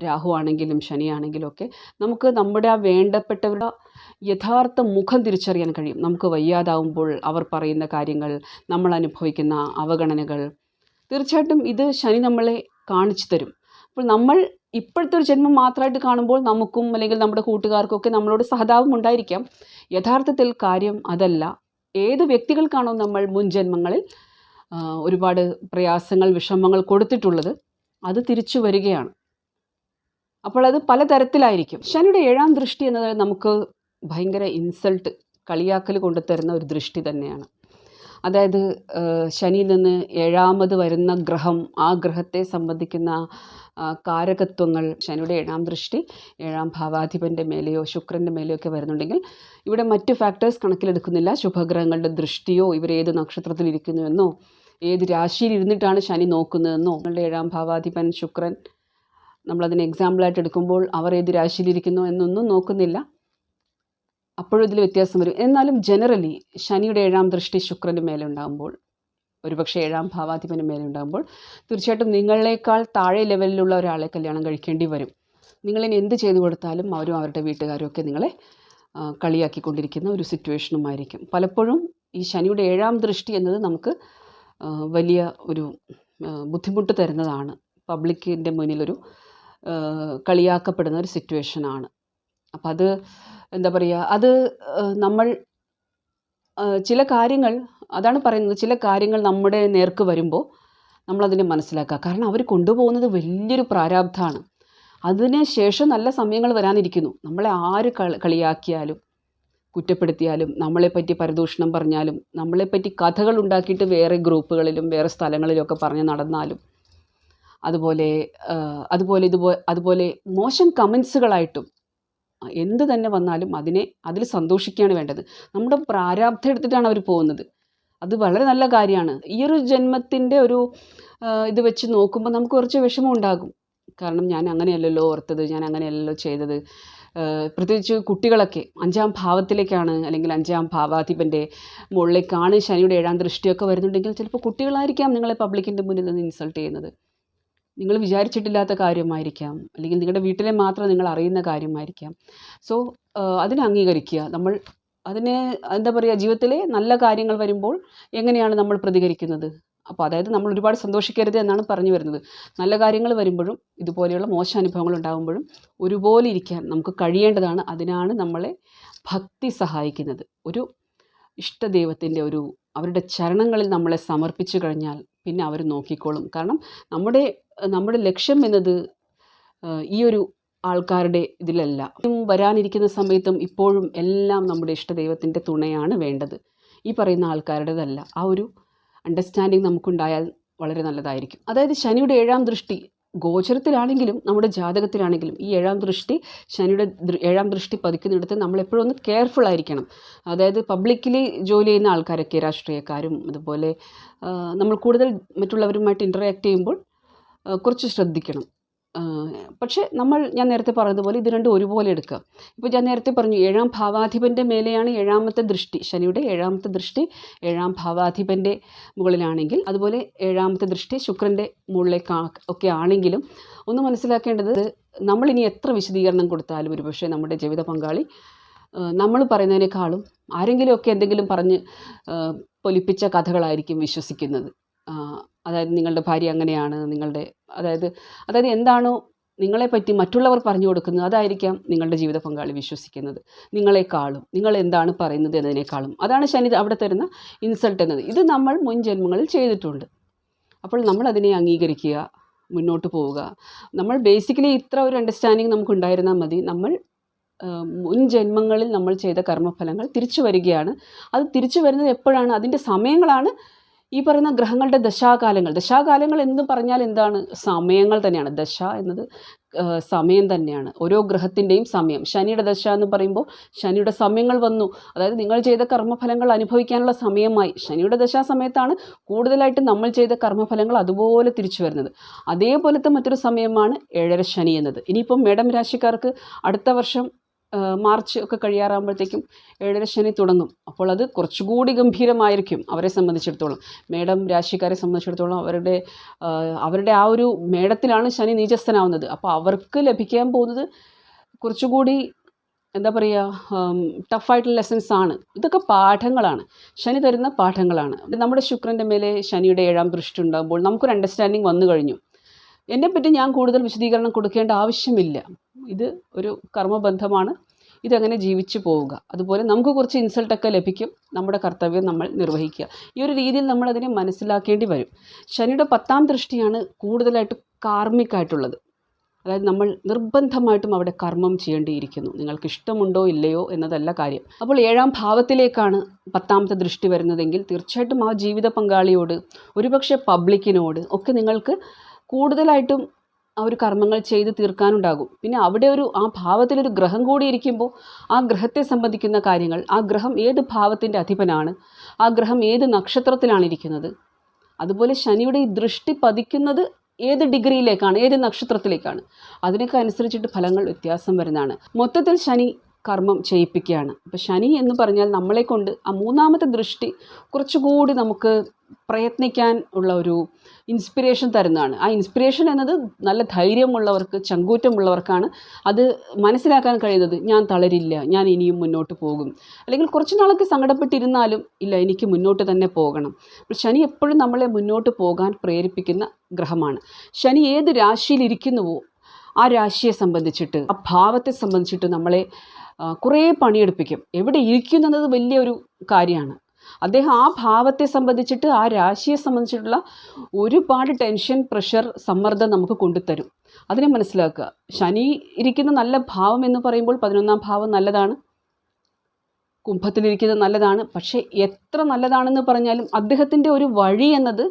A: രാഹു ആണെങ്കിലും ശനിയാണെങ്കിലും ഒക്കെ നമുക്ക് നമ്മുടെ ആ വേണ്ടപ്പെട്ടവരുടെ യഥാർത്ഥ മുഖം തിരിച്ചറിയാൻ കഴിയും. നമുക്ക് വയ്യാതാവുമ്പോൾ അവർ പറയുന്ന കാര്യങ്ങൾ, നമ്മൾ അനുഭവിക്കുന്ന അവഗണനകൾ, തീർച്ചയായിട്ടും ഇത് ശനി നമ്മളെ കാണിച്ചു തരും. അപ്പോൾ നമ്മൾ ഇപ്പോഴത്തെ ഒരു ജന്മം മാത്രമായിട്ട് കാണുമ്പോൾ നമുക്കും അല്ലെങ്കിൽ നമ്മുടെ കൂട്ടുകാർക്കും ഒക്കെ നമ്മളോട് സഹതാപം ഉണ്ടായിരിക്കാം. യഥാർത്ഥത്തിൽ കാര്യം അതല്ല. ഏത് വ്യക്തികൾക്കാണോ നമ്മൾ മുൻ ജന്മങ്ങളിൽ ഒരുപാട് പ്രയാസങ്ങൾ, വിഷമങ്ങൾ കൊടുത്തിട്ടുള്ളത്, അത് തിരിച്ചു വരികയാണ്. അപ്പോൾ അത് പലതരത്തിലായിരിക്കും. ശനിയുടെ 7ാം ദൃഷ്ടി എന്നത് നമുക്ക് ഭയങ്കര ഇൻസൾട്ട്, കളിയാക്കൽ കൊണ്ടുതരുന്ന ഒരു ദൃഷ്ടി തന്നെയാണ്. അതായത് ശനിയിൽ നിന്ന് 7ാമത് വരുന്ന ഗ്രഹം, ആ ഗ്രഹത്തെ സംബന്ധിക്കുന്ന കാരകത്വങ്ങൾ, ശനിയുടെ 7ാം ദൃഷ്ടി 7ാം ഭാവാധിപൻ്റെ മേലെയോ ശുക്രൻ്റെ മേലെയോ ഒക്കെ വരുന്നുണ്ടെങ്കിൽ ഇവിടെ മറ്റ് ഫാക്ടേഴ്സ് കണക്കിലെടുക്കുന്നില്ല. ശുഭഗ്രഹങ്ങളുടെ ദൃഷ്ടിയോ, ഇവരേത് നക്ഷത്രത്തിലിരിക്കുന്നുവെന്നോ, ഏത് രാശിയിൽ ഇരുന്നിട്ടാണ് ശനി നോക്കുന്നതെന്നോ, നിങ്ങളുടെ 7ാം ഭാവാധിപൻ ശുക്രൻ നമ്മളതിന് എക്സാമ്പിളായിട്ട് എടുക്കുമ്പോൾ അവർ ഏത് രാശിയിലിരിക്കുന്നു എന്നൊന്നും നോക്കുന്നില്ല. അപ്പോഴും ഇതിൽ വ്യത്യാസം വരും. എന്നാലും ജനറലി ശനിയുടെ 7ാം ദൃഷ്ടി ശുക്രൻ്റെ മേലെ ഉണ്ടാകുമ്പോൾ, ഒരുപക്ഷെ 7ാം ഭാവാധിപൻ്റെ മേലെ ഉണ്ടാകുമ്പോൾ, തീർച്ചയായിട്ടും നിങ്ങളെക്കാൾ താഴെ ലെവലിലുള്ള ഒരാളെ കല്യാണം കഴിക്കേണ്ടി വരും. നിങ്ങളിനി എന്ത് ചെയ്തു കൊടുത്താലും അവരും അവരുടെ വീട്ടുകാരും ഒക്കെ നിങ്ങളെ കളിയാക്കിക്കൊണ്ടിരിക്കുന്ന ഒരു സിറ്റുവേഷനുമായിരിക്കും. പലപ്പോഴും ഈ ശനിയുടെ 7ാം ദൃഷ്ടി എന്നത് നമുക്ക് വലിയ ഒരു ബുദ്ധിമുട്ട് തരുന്നതാണ്. പബ്ലിക്കിൻ്റെ മുന്നിലൊരു കളിയാക്കപ്പെടുന്ന ഒരു സിറ്റുവേഷനാണ്. അപ്പം അത് എന്താ പറയുക, അത് നമ്മൾ ചില കാര്യങ്ങൾ, അതാണ് പറയുന്നത്, ചില കാര്യങ്ങൾ നമ്മുടെ നേർക്ക് വരുമ്പോൾ നമ്മളതിനെ മനസ്സിലാക്കുക. കാരണം അവർ കൊണ്ടുപോകുന്നത് വലിയൊരു പ്രാരാബ്ധമാണ്. അതിന് ശേഷം നല്ല സമയങ്ങൾ വരാനിരിക്കുന്നു. നമ്മളെ ആര് കളിയാക്കിയാലും കുറ്റപ്പെടുത്തിയാലും, നമ്മളെപ്പറ്റി പരദൂഷണം പറഞ്ഞാലും, നമ്മളെപ്പറ്റി കഥകൾ ഉണ്ടാക്കിയിട്ട് വേറെ ഗ്രൂപ്പുകളിലും വേറെ സ്ഥലങ്ങളിലുമൊക്കെ പറഞ്ഞ് നടന്നാലും, അതുപോലെ മോശം കമൻസുകളായിട്ടും എന്ത് തന്നെ വന്നാലും അതിൽ സന്തോഷിക്കുകയാണ് വേണ്ടത്. നമ്മുടെ പ്രാരാബ്ധം എടുത്തിട്ടാണ് അവർ പോകുന്നത്. അത് വളരെ നല്ല കാര്യമാണ്. ഈ ഒരു ജന്മത്തിൻ്റെ ഒരു ഇത് വെച്ച് നോക്കുമ്പോൾ നമുക്ക് കുറച്ച് വിഷമം ഉണ്ടാകും. കാരണം ഞാൻ അങ്ങനെയല്ലല്ലോ ഓർത്തത്, ഞാൻ അങ്ങനെയല്ലല്ലോ ചെയ്തത്. പ്രത്യേകിച്ച് കുട്ടികളൊക്കെ 5ാം ഭാവത്തിലേക്കാണ്, അല്ലെങ്കിൽ 5ാം ഭാവാധിപൻ്റെ മുകളിലേക്കാണ് ശനിയുടെ 7ാം ദൃഷ്ടിയൊക്കെ വരുന്നുണ്ടെങ്കിൽ ചിലപ്പോൾ കുട്ടികളായിരിക്കാം നിങ്ങളെ പബ്ലിക്കിൻ്റെ മുന്നിൽ നിന്ന് ഇൻസൾട്ട് ചെയ്യുന്നത്. നിങ്ങൾ വിചാരിച്ചിട്ടില്ലാത്ത കാര്യമായിരിക്കാം, അല്ലെങ്കിൽ നിങ്ങളുടെ വീട്ടിലെ മാത്രം നിങ്ങൾ അറിയുന്ന കാര്യമായിരിക്കാം. സോ അതിനെ അംഗീകരിക്കുക. നമ്മൾ അതിനെ എന്താ പറയുക, ജീവിതത്തിലെ നല്ല കാര്യങ്ങൾ വരുമ്പോൾ എങ്ങനെയാണ് നമ്മൾ പ്രതികരിക്കുന്നത്? അപ്പോൾ അതായത് നമ്മൾ ഒരുപാട് സന്തോഷിക്കരുത് എന്നാണ് പറഞ്ഞു വരുന്നത്. നല്ല കാര്യങ്ങൾ വരുമ്പോഴും ഇതുപോലെയുള്ള മോശം അനുഭവങ്ങൾ ഉണ്ടാകുമ്പോഴും ഒരുപോലെ ഇരിക്കാൻ നമുക്ക് കഴിയേണ്ടതാണ്. അതിനാണ് നമ്മളെ ഭക്തി സഹായിക്കുന്നത്. ഒരു ഇഷ്ടദൈവത്തിൻ്റെ അവരുടെ ചരണങ്ങളിൽ നമ്മളെ സമർപ്പിച്ചു കഴിഞ്ഞാൽ പിന്നെ അവർ നോക്കിക്കോളും. കാരണം നമ്മുടെ ലക്ഷ്യം എന്നത് ഈ ഒരു ആൾക്കാരുടെ ഇതിലല്ല. വരാനിരിക്കുന്ന സമയത്തും ഇപ്പോഴും എല്ലാം നമ്മുടെ ഇഷ്ടദൈവത്തിൻ്റെ തുണയാണ് വേണ്ടത്, ഈ പറയുന്ന ആൾക്കാരുടേതല്ല. ആ ഒരു അണ്ടർസ്റ്റാൻഡിങ് നമുക്കുണ്ടായാൽ വളരെ നല്ലതായിരിക്കും. അതായത് ശനിയുടെ 7ാം ദൃഷ്ടി ഗോചരത്തിലാണെങ്കിലും നമ്മുടെ ജാതകത്തിലാണെങ്കിലും ഈ 7ാം ദൃഷ്ടി, ശനിയുടെ 7ാം ദൃഷ്ടി പതിക്കുന്നിടത്ത് നമ്മൾ എപ്പോഴും ഒന്ന് കെയർഫുൾ ആയിരിക്കണം. അതായത് പബ്ലിക്കലി ജോലി ചെയ്യുന്ന ആൾക്കാരൊക്കെ, രാഷ്ട്രീയക്കാരും, അതുപോലെ നമ്മൾ കൂടുതൽ മറ്റുള്ളവരുമായിട്ട് ഇൻറ്ററാക്ട് ചെയ്യുമ്പോൾ കുറച്ച് ശ്രദ്ധിക്കണം. പക്ഷേ ഞാൻ നേരത്തെ പറഞ്ഞതുപോലെ ഇത് രണ്ടും ഒരുപോലെ എടുക്കുക. ഇപ്പോൾ ഞാൻ നേരത്തെ പറഞ്ഞു 7ാം ഭാവാധിപൻ്റെ മേലെയാണ് 7ാമത്തെ ദൃഷ്ടി. ശനിയുടെ 7ാമത്തെ ദൃഷ്ടി 7ാം ഭാവാധിപൻ്റെ മുകളിലാണെങ്കിൽ, അതുപോലെ 7ാമത്തെ ദൃഷ്ടി ശുക്രൻ്റെ മുകളിലേക്ക് ഒക്കെ ആണെങ്കിലും ഒന്ന് മനസ്സിലാക്കേണ്ടത്, നമ്മളിനി എത്ര വിശദീകരണം കൊടുത്താലും ഒരുപക്ഷെ നമ്മുടെ ജീവിത പങ്കാളി നമ്മൾ പറയുന്നതിനേക്കാളും ആരെങ്കിലുമൊക്കെ എന്തെങ്കിലും പറഞ്ഞ് പൊലിപ്പിച്ച കഥകളായിരിക്കും വിശ്വസിക്കുന്നത്. അതായത് നിങ്ങളുടെ ഭാര്യ അങ്ങനെയാണ്, അതായത് എന്താണോ നിങ്ങളെപ്പറ്റി മറ്റുള്ളവർ പറഞ്ഞു കൊടുക്കുന്നത് അതായിരിക്കാം നിങ്ങളുടെ ജീവിത പങ്കാളി വിശ്വസിക്കുന്നത്. നിങ്ങൾ എന്താണ് പറയുന്നത് എന്നതിനേക്കാളും. അതാണ് ശനി അവിടെ തരുന്ന ഇൻസൾട്ട് എന്നത്. ഇത് നമ്മൾ മുൻ ജന്മങ്ങളിൽ ചെയ്തിട്ടുണ്ട്. അപ്പോൾ നമ്മൾ അതിനെ അംഗീകരിക്കുക, മുന്നോട്ട് പോവുക. നമ്മൾ ബേസിക്കലി ഇത്ര ഒരു അണ്ടർസ്റ്റാൻഡിങ് നമുക്കുണ്ടായിരുന്നാൽ മതി. നമ്മൾ മുൻ ജന്മങ്ങളിൽ നമ്മൾ ചെയ്ത കർമ്മഫലങ്ങൾ തിരിച്ചു വരികയാണ്. അത് തിരിച്ചു വരുന്നത് എപ്പോഴാണ്? അതിൻ്റെ സമയങ്ങളാണ് ഈ പറയുന്ന ഗ്രഹങ്ങളുടെ ദശാകാലങ്ങൾ എന്ന് പറഞ്ഞാൽ എന്താണ്? സമയങ്ങൾ തന്നെയാണ്. ദശ എന്നത് സമയം തന്നെയാണ്. ഓരോ ഗ്രഹത്തിൻ്റെയും സമയം. ശനിയുടെ ദശ എന്ന് പറയുമ്പോൾ ശനിയുടെ സമയങ്ങൾ വന്നു. അതായത് നിങ്ങൾ ചെയ്ത കർമ്മഫലങ്ങൾ അനുഭവിക്കാനുള്ള സമയമായി. ശനിയുടെ ദശാ സമയത്താണ് കൂടുതലായിട്ട് നമ്മൾ ചെയ്ത കർമ്മഫലങ്ങൾ അതുപോലെ തിരിച്ചു വരുന്നത്. അതേപോലത്തെ മറ്റൊരു സമയമാണ് ഏഴര ശനി എന്നത്. ഇനിയിപ്പം മേടം രാശിക്കാർക്ക് അടുത്ത വർഷം മാർച്ച് ഒക്കെ കഴിയാറാകുമ്പോഴത്തേക്കും ഏഴര ശനി തുടങ്ങും. അപ്പോൾ അത് കുറച്ചുകൂടി ഗംഭീരമായിരിക്കും അവരെ സംബന്ധിച്ചിടത്തോളം. മേടം രാശിക്കാരെ സംബന്ധിച്ചിടത്തോളം അവരുടെ ആ ഒരു മേടത്തിലാണ് ശനി നീചസ്ഥനാവുന്നത്. അപ്പോൾ അവർക്ക് ലഭിക്കാൻ പോകുന്നത് കുറച്ചുകൂടി എന്താ പറയുക, ടഫായിട്ടുള്ള ലെസൺസ് ആണ്. ഇതൊക്കെ പാഠങ്ങളാണ്, ശനി തരുന്ന പാഠങ്ങളാണ്. നമ്മുടെ ശുക്രൻ്റെ മേലെ ശനിയുടെ 7ാം ദൃഷ്ടി ഉണ്ടാകുമ്പോൾ നമുക്കൊരു അണ്ടർസ്റ്റാൻഡിങ് വന്നു കഴിഞ്ഞു. എന്നെപ്പറ്റി ഞാൻ കൂടുതൽ വിശദീകരണം കൊടുക്കേണ്ട ആവശ്യമില്ല. ഇത് ഒരു കർമ്മബന്ധമാണ്, ഇതങ്ങനെ ജീവിച്ചു പോവുക. അതുപോലെ നമുക്ക് കുറച്ച് ഇൻസൾട്ടൊക്കെ ലഭിക്കും, നമ്മുടെ കർത്തവ്യം നമ്മൾ നിർവഹിക്കുക. ഈ ഒരു രീതിയിൽ നമ്മളതിനെ മനസ്സിലാക്കേണ്ടി വരും. ശനിയുടെ 10ാം ദൃഷ്ടിയാണ് കൂടുതലായിട്ട് കാർമ്മികമായിട്ടുള്ളത്. അതായത് നമ്മൾ നിർബന്ധമായിട്ടും അവിടെ കർമ്മം ചെയ്യേണ്ടിയിരിക്കുന്നു. നിങ്ങൾക്ക് ഇഷ്ടമുണ്ടോ ഇല്ലയോ എന്നതല്ല കാര്യം. അപ്പോൾ 7ാം ഭാവത്തിലേക്കാണ് 10ാമത്തെ ദൃഷ്ടി വരുന്നതെങ്കിൽ തീർച്ചയായിട്ടും ആ ജീവിത പങ്കാളിയോട്, ഒരുപക്ഷെ പബ്ലിക്കിനോട് ഒക്കെ നിങ്ങൾക്ക് കൂടുതലായിട്ടും ആ ഒരു കർമ്മങ്ങൾ ചെയ്ത് തീർക്കാനുണ്ടാകും. പിന്നെ അവിടെ ആ ഭാവത്തിലൊരു ഗ്രഹം കൂടി ഇരിക്കുമ്പോൾ ആ ഗ്രഹത്തെ സംബന്ധിക്കുന്ന കാര്യങ്ങൾ, ആ ഗ്രഹം ഏത് ഭാവത്തിൻ്റെ അധിപനാണ്, ആ ഗ്രഹം ഏത് നക്ഷത്രത്തിലാണ് ഇരിക്കുന്നത്, അതുപോലെ ശനിയുടെ ഈ ദൃഷ്ടി പതിക്കുന്നത് ഏത് ഡിഗ്രിയിലേക്കാണ്, ഏത് നക്ഷത്രത്തിലേക്കാണ്, അതിനൊക്കെ അനുസരിച്ചിട്ട് ഫലങ്ങൾ വ്യത്യാസം വരുന്നതാണ്. മൊത്തത്തിൽ ശനി കർമ്മം ചെയ്യിപ്പിക്കുകയാണ്. അപ്പോൾ ശനി എന്ന് പറഞ്ഞാൽ നമ്മളെ കൊണ്ട് ആ 3ാമത്തെ ദൃഷ്ടി കുറച്ചുകൂടി നമുക്ക് പ്രയത്നിക്കാൻ ഉള്ള ഒരു ഇൻസ്പിറേഷൻ തരുന്നതാണ്. ആ ഇൻസ്പിറേഷൻ എന്നത് നല്ല ധൈര്യമുള്ളവർക്ക്, ചങ്കൂറ്റമുള്ളവർക്കാണ് അത് മനസ്സിലാക്കാൻ കഴിയുന്നത്. ഞാൻ തളരില്ല, ഞാൻ ഇനിയും മുന്നോട്ട് പോകും. അല്ലെങ്കിൽ കുറച്ച് നാളൊക്കെ സങ്കടപ്പെട്ടിരുന്നാലും ഇല്ല, എനിക്ക് മുന്നോട്ട് തന്നെ പോകണം. ശനി എപ്പോഴും നമ്മളെ മുന്നോട്ട് പോകാൻ പ്രേരിപ്പിക്കുന്ന ഗ്രഹമാണ്. ശനി ഏത് രാശിയിലിരിക്കുന്നുവോ ആ രാശിയെ സംബന്ധിച്ചിട്ട്, ആ ഭാവത്തെ സംബന്ധിച്ചിട്ട് നമ്മളെ കുറേ പണിയെടുപ്പിക്കും. എവിടെ ഇരിക്കുന്നത് വലിയൊരു കാര്യമാണ്. അദ്ദേഹം ആ ഭാവത്തെ സംബന്ധിച്ചിട്ട്, ആ രാശിയെ സംബന്ധിച്ചിട്ടുള്ള ഒരുപാട് ടെൻഷൻ, പ്രഷർ, സമ്മർദ്ദം നമുക്ക് കൊണ്ടുതരും. അതിനെ മനസ്സിലാക്കുക. ശനി ഇരിക്കുന്ന നല്ല ഭാവം എന്ന് പറയുമ്പോൾ 11ാം ഭാവം നല്ലതാണ്, കുംഭത്തിലിരിക്കുന്നത് നല്ലതാണ്. പക്ഷേ എത്ര നല്ലതാണെന്ന് പറഞ്ഞാലും അദ്ദേഹത്തിൻ്റെ ഒരു വഴി എന്നത്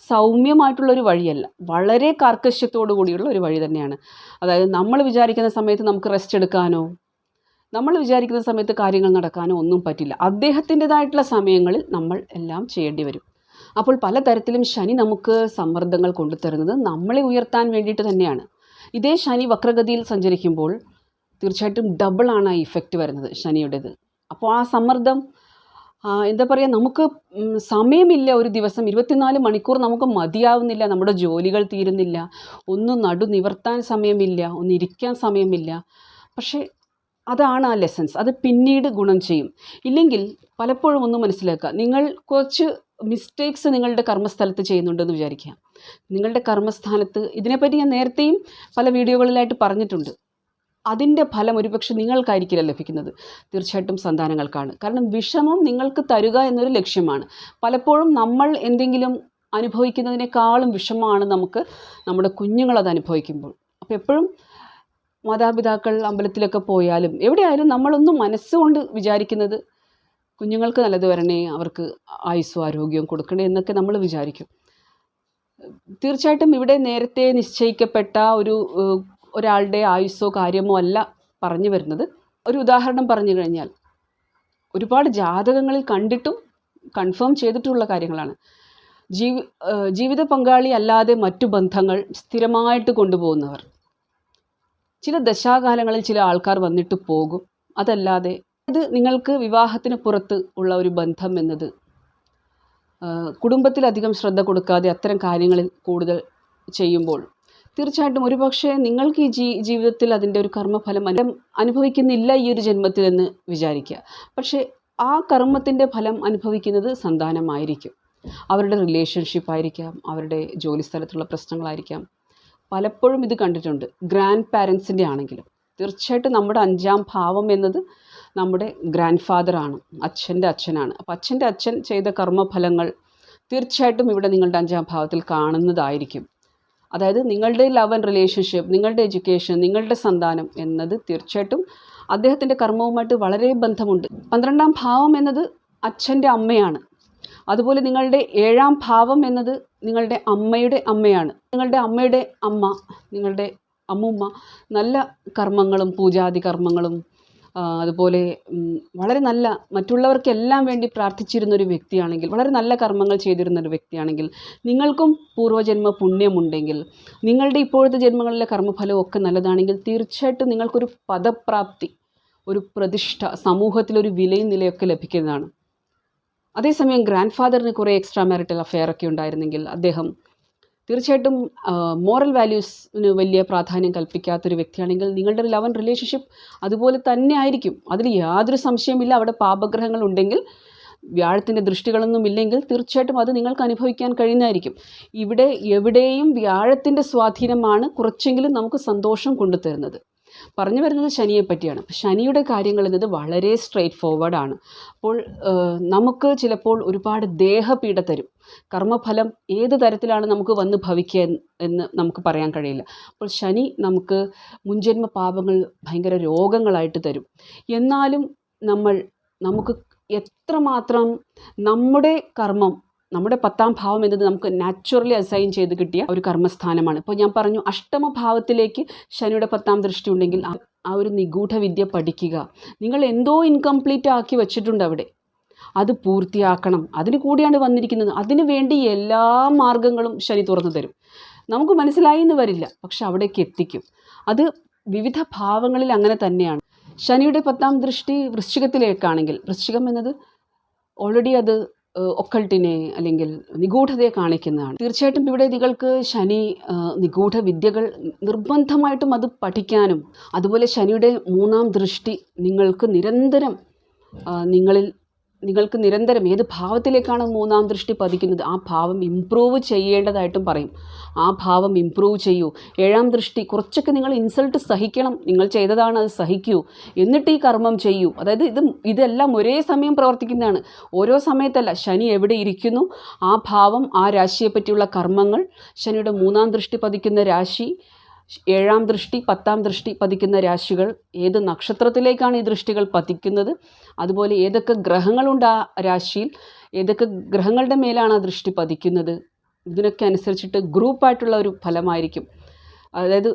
A: സൗമ്യമായിട്ടുള്ളൊരു വഴിയല്ല, വളരെ കാർക്കശ്യത്തോടു കൂടിയുള്ള ഒരു വഴി തന്നെയാണ്. അതായത് നമ്മൾ വിചാരിക്കുന്ന സമയത്ത് നമുക്ക് റെസ്റ്റ് എടുക്കാനോ, നമ്മൾ വിചാരിക്കുന്ന സമയത്ത് കാര്യങ്ങൾ നടക്കാനോ ഒന്നും പറ്റില്ല. അദ്ദേഹത്തിൻ്റെതായിട്ടുള്ള സമയങ്ങളിൽ നമ്മൾ എല്ലാം ചെയ്യേണ്ടി വരും. അപ്പോൾ പലതരത്തിലും ശനി നമുക്ക് സമ്മർദ്ദങ്ങൾ കൊണ്ടുതരുന്നത് നമ്മളെ ഉയർത്താൻ വേണ്ടിയിട്ട് തന്നെയാണ്. ഇതേ ശനി വക്രഗതിയിൽ സഞ്ചരിക്കുമ്പോൾ തീർച്ചയായിട്ടും ഡബിളാണ് ആ ഇഫക്റ്റ് വരുന്നത് ശനിയുടേത്. അപ്പോൾ ആ സമ്മർദ്ദം എന്താ പറയുക, നമുക്ക് സമയമില്ല. ഒരു ദിവസം 24 മണിക്കൂർ നമുക്ക് മതിയാവുന്നില്ല, നമ്മുടെ ജോലികൾ തീരുന്നില്ല, ഒന്ന് നടു നിവർത്താൻ സമയമില്ല, ഒന്ന് ഇരിക്കാൻ സമയമില്ല. പക്ഷേ അതാണ് ആ ലെസൺസ്. അത് പിന്നീട് ഗുണം ചെയ്യും. ഇല്ലെങ്കിൽ പലപ്പോഴും ഒന്ന് മനസ്സിലാക്കുക, നിങ്ങൾ കുറച്ച് മിസ്റ്റേക്സ് നിങ്ങളുടെ കർമ്മസ്ഥലത്ത് ചെയ്യുന്നുണ്ടെന്ന് വിചാരിക്കുക. നിങ്ങളുടെ കർമ്മസ്ഥാനത്ത്, ഇതിനെപ്പറ്റി ഞാൻ നേരത്തെയും പല വീഡിയോകളിലായിട്ട് പറഞ്ഞിട്ടുണ്ട്, അതിൻ്റെ ഫലം ഒരുപക്ഷെ നിങ്ങൾക്കായിരിക്കില്ല ലഭിക്കുന്നത്, തീർച്ചയായിട്ടും സന്താനങ്ങൾക്കാണ്. കാരണം വിഷമം നിങ്ങൾക്ക് തരുക എന്നൊരു ലക്ഷ്യമാണ്. പലപ്പോഴും നമ്മൾ എന്തെങ്കിലും അനുഭവിക്കുന്നതിനേക്കാളും വിഷമമാണ് നമുക്ക് നമ്മുടെ കുഞ്ഞുങ്ങളത് അനുഭവിക്കുമ്പോൾ. അപ്പോൾ എപ്പോഴും മാതാപിതാക്കൾ അമ്പലത്തിലൊക്കെ പോയാലും എവിടെയായാലും നമ്മളൊന്നും മനസ്സുകൊണ്ട് വിചാരിക്കുന്നത് കുഞ്ഞുങ്ങൾക്ക് നല്ലത് വരണേ, അവർക്ക് ആയുസ്സും ആരോഗ്യവും കൊടുക്കണേ എന്നൊക്കെ നമ്മൾ വിചാരിക്കും. തീർച്ചയായിട്ടും ഇവിടെ നേരത്തെ നിശ്ചയിക്കപ്പെട്ട ഒരാളുടെ ആയുസ്സോ കാര്യമോ അല്ല പറഞ്ഞു വരുന്നത്. ഒരു ഉദാഹരണം പറഞ്ഞു കഴിഞ്ഞാൽ, ഒരുപാട് ജാതകങ്ങളിൽ കണ്ടിട്ടും കൺഫേം ചെയ്തിട്ടുള്ള കാര്യങ്ങളാണ്. ജീവിത പങ്കാളി അല്ലാതെ മറ്റു ബന്ധങ്ങൾ സ്ഥിരമായിട്ട് കൊണ്ടുപോകുന്നവർ, ചില ദശാകാലങ്ങളിൽ ചില ആൾക്കാർ വന്നിട്ട് പോകും. അതല്ലാതെ ഇത് നിങ്ങൾക്ക് വിവാഹത്തിന് പുറത്ത് ഉള്ള ഒരു ബന്ധം എന്നത് കുടുംബത്തിലധികം ശ്രദ്ധ കൊടുക്കാതെ അത്തരം കാര്യങ്ങളിൽ കൂടുതൽ ചെയ്യുമ്പോൾ തീർച്ചയായിട്ടും ഒരുപക്ഷെ നിങ്ങൾക്ക് ഈ ജീവിതത്തിൽ അതിൻ്റെ ഒരു കർമ്മഫലം അനുഭവിക്കുന്നില്ല ഈ ഒരു ജന്മത്തിൽ എന്ന് വിചാരിക്കുക. പക്ഷേ ആ കർമ്മത്തിൻ്റെ ഫലം അനുഭവിക്കുന്നത് സന്താനമായിരിക്കും. അവരുടെ റിലേഷൻഷിപ്പ് ആയിരിക്കാം, അവരുടെ ജോലി സ്ഥലത്തുള്ള പ്രശ്നങ്ങളായിരിക്കാം. പലപ്പോഴും ഇത് കണ്ടിട്ടുണ്ട്. ഗ്രാൻഡ് പാരൻസിൻ്റെ ആണെങ്കിലും തീർച്ചയായിട്ടും നമ്മുടെ 5ാം ഭാവം എന്നത് നമ്മുടെ ഗ്രാൻഡ് ഫാദറാണ്, അച്ഛൻ്റെ അച്ഛനാണ്. അപ്പോൾ അച്ഛൻ്റെ അച്ഛൻ ചെയ്ത കർമ്മഫലങ്ങൾ തീർച്ചയായിട്ടും ഇവിടെ നിങ്ങളുടെ 5ാം ഭാവത്തിൽ കാണുന്നതായിരിക്കും. അതായത് നിങ്ങളുടെ ലവ് ആൻഡ് റിലേഷൻഷിപ്പ്, നിങ്ങളുടെ എഡ്യൂക്കേഷൻ, നിങ്ങളുടെ സന്താനം എന്നത് തീർച്ചയായിട്ടും അദ്ദേഹത്തിൻ്റെ കർമ്മവുമായിട്ട് വളരെ ബന്ധമുണ്ട്. 12ാം ഭാവം എന്നത് അച്ഛൻ്റെ അമ്മയാണ്. അതുപോലെ നിങ്ങളുടെ 7-ാം ഭാവം എന്നത് നിങ്ങളുടെ അമ്മയുടെ അമ്മയാണ്. നിങ്ങളുടെ അമ്മയുടെ അമ്മ, നിങ്ങളുടെ അമ്മൂമ്മ നല്ല കർമ്മങ്ങളും പൂജാതി കർമ്മങ്ങളും അതുപോലെ വളരെ നല്ല മറ്റുള്ളവർക്കെല്ലാം വേണ്ടി പ്രാർത്ഥിച്ചിരുന്നൊരു വ്യക്തിയാണെങ്കിൽ, വളരെ നല്ല കർമ്മങ്ങൾ ചെയ്തിരുന്നൊരു വ്യക്തിയാണെങ്കിൽ, നിങ്ങൾക്കും പൂർവ്വജന്മ പുണ്യമുണ്ടെങ്കിൽ, നിങ്ങളുടെ ഇപ്പോഴത്തെ ജന്മങ്ങളിലെ കർമ്മഫലവും ഒക്കെ നല്ലതാണെങ്കിൽ തീർച്ചയായിട്ടും നിങ്ങൾക്കൊരു പദപ്രാപ്തി, ഒരു പ്രതിഷ്ഠ, സമൂഹത്തിലൊരു വിലയും നിലയൊക്കെ ലഭിക്കുന്നതാണ്. അതേസമയം ഗ്രാൻഡ് ഫാദറിന് കുറേ എക്സ്ട്രാ മാരിറ്റൽ അഫെയറൊക്കെ ഉണ്ടായിരുന്നെങ്കിൽ അദ്ദേഹം തീർച്ചയായിട്ടും മോറൽ വാല്യൂസിന് വലിയ പ്രാധാന്യം കൽപ്പിക്കാത്തൊരു വ്യക്തിയാണെങ്കിൽ നിങ്ങളുടെ ലവ് ആൻഡ് റിലേഷൻഷിപ്പ് അതുപോലെ തന്നെ ആയിരിക്കും. അതിൽ യാതൊരു സംശയമില്ല. അവിടെ പാപഗ്രഹങ്ങൾ ഉണ്ടെങ്കിൽ, വ്യാഴത്തിൻ്റെ ദൃഷ്ടികളൊന്നും ഇല്ലെങ്കിൽ തീർച്ചയായിട്ടും അത് നിങ്ങൾക്ക് അനുഭവിക്കാൻ കഴിയുന്നതായിരിക്കും. ഇവിടെ എവിടെയും വ്യാഴത്തിൻ്റെ സ്വാധീനമാണ് കുറച്ചെങ്കിലും നമുക്ക് സന്തോഷം കൊണ്ടുതരുന്നത്. പറഞ്ഞു വരുന്നത് ശനിയെ പറ്റിയാണ്. ശനിയുടെ കാര്യങ്ങൾ എന്നത് വളരെ സ്ട്രെയിറ്റ് ഫോർവേഡാണ്. അപ്പോൾ നമുക്ക് ചിലപ്പോൾ ഒരുപാട് ദേഹപീഡ തരും. കർമ്മഫലം ഏത് തരത്തിലാണ് നമുക്ക് വന്ന് ഭവിക്കുക എന്ന് നമുക്ക് പറയാൻ കഴിയില്ല. അപ്പോൾ ശനി നമുക്ക് മുൻജന്മ പാപങ്ങൾ ഭയങ്കര രോഗങ്ങളായിട്ട് തരും. എന്നാലും നമുക്ക് എത്രമാത്രം നമ്മുടെ കർമ്മം, നമ്മുടെ 10-ാം ഭാവം എന്നത് നമുക്ക് നാച്ചുറലി അസൈൻ ചെയ്ത് കിട്ടിയ ഒരു കർമ്മസ്ഥാനമാണ്. ഇപ്പോൾ ഞാൻ പറഞ്ഞു, അഷ്ടമഭാവത്തിലേക്ക് ശനിയുടെ 10-ാം ദൃഷ്ടി ഉണ്ടെങ്കിൽ ആ ഒരു നിഗൂഢ വിദ്യ പഠിക്കുക. നിങ്ങൾ എന്തോ ഇൻകംപ്ലീറ്റ് ആക്കി വെച്ചിട്ടുണ്ട് അവിടെ, അത് പൂർത്തിയാക്കണം. അതിന് കൂടിയാണ് വന്നിരിക്കുന്നത്. അതിനു വേണ്ടി എല്ലാ മാർഗങ്ങളും ശനി തുറന്നു തരും. നമുക്ക് മനസ്സിലായി എന്ന് വരില്ല, പക്ഷെ അവിടേക്ക് എത്തിക്കും. അത് വിവിധ ഭാവങ്ങളിൽ അങ്ങനെ തന്നെയാണ്. ശനിയുടെ 10-ാം ദൃഷ്ടി വൃശ്ചികത്തിലേക്കാണെങ്കിൽ, വൃശ്ചികം എന്നത് ഓൾറെഡി അത് ഒക്കൾട്ടിനെ അല്ലെങ്കിൽ നിഗൂഢതയെ കാണിക്കുന്നതാണ്. തീർച്ചയായിട്ടും ഇവിടെ നിങ്ങൾക്ക് ശനി നിഗൂഢ വിദ്യകൾ നിർബന്ധമായിട്ടും അത് പഠിക്കാനും, അതുപോലെ ശനിയുടെ 3-ാം ദൃഷ്ടി നിങ്ങൾക്ക് നിരന്തരം ഏത് ഭാവത്തിലേക്കാണ് 3-ാം ദൃഷ്ടി പതിക്കുന്നത് ആ ഭാവം ഇമ്പ്രൂവ് ചെയ്യേണ്ടതായിട്ടും പറയും. ആ ഭാവം ഇമ്പ്രൂവ് ചെയ്യൂ. 7-ാം ദൃഷ്ടി കുറച്ചൊക്കെ നിങ്ങൾ ഇൻസൾട്ട് സഹിക്കണം. നിങ്ങൾ ചെയ്തതാണ്, അത് സഹിക്കൂ. എന്നിട്ട് ഈ കർമ്മം ചെയ്യൂ. അതായത് ഇതെല്ലാം ഒരേ സമയം പ്രവർത്തിക്കുന്നതാണ്. ഓരോ സമയത്തല്ല. ശനി എവിടെ ഇരിക്കുന്നു, ആ ഭാവം, ആ രാശിയെ പറ്റിയുള്ള കർമ്മങ്ങൾ, ശനിയുടെ 3-ാം ദൃഷ്ടി പതിക്കുന്ന രാശി, 7-ാം ദൃഷ്ടി, 10-ാം ദൃഷ്ടി പതിക്കുന്ന രാശികൾ, ഏത് നക്ഷത്രത്തിലേക്കാണ് ഈ ദൃഷ്ടികൾ പതിക്കുന്നത്, അതുപോലെ ഏതൊക്കെ ഗ്രഹങ്ങളുണ്ട് ആ രാശിയിൽ, ഏതൊക്കെ ഗ്രഹങ്ങളുടെ മേലാണ് ആ ദൃഷ്ടി പതിക്കുന്നത്, ഇതിനൊക്കെ അനുസരിച്ചിട്ട് ഗ്രൂപ്പായിട്ടുള്ള ഒരു ഫലമായിരിക്കും. അതായത്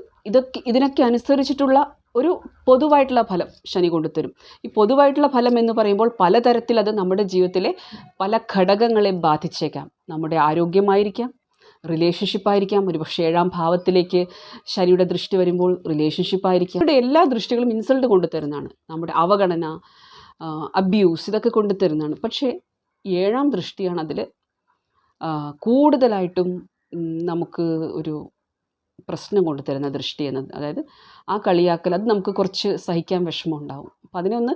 A: ഇതിനൊക്കെ അനുസരിച്ചിട്ടുള്ള ഒരു പൊതുവായിട്ടുള്ള ഫലം ശനി കൊണ്ടുതരും. ഈ പൊതുവായിട്ടുള്ള ഫലം എന്ന് പറയുമ്പോൾ പലതരത്തിൽ അത് നമ്മുടെ ജീവിതത്തിലെ പല ഘടകങ്ങളെ ബാധിച്ചേക്കാം. നമ്മുടെ ആരോഗ്യമായിരിക്കാം, റിലേഷൻഷിപ്പായിരിക്കാം, ഒരുപക്ഷെ 7-ാം ഭാവത്തിലേക്ക് ശനിയുടെ ദൃഷ്ടി വരുമ്പോൾ റിലേഷൻഷിപ്പായിരിക്കാം. ഇവിടെ എല്ലാ ദൃഷ്ടികളും ഇൻസൾട്ട് കൊണ്ടുതരുന്നതാണ്. നമ്മുടെ അവഗണന, അബ്യൂസ്, ഇതൊക്കെ കൊണ്ടുതരുന്നതാണ്. പക്ഷേ 7-ാം ദൃഷ്ടിയാണ് അതിൽ കൂടുതലായിട്ടും നമുക്ക് ഒരു പ്രശ്നം കൊണ്ടുതരുന്ന ദൃഷ്ടി എന്നത്. അതായത് ആ കളിയാക്കൽ, അത് നമുക്ക് കുറച്ച് സഹിക്കാൻ വിഷമം ഉണ്ടാവും. അപ്പം അതിനൊന്ന്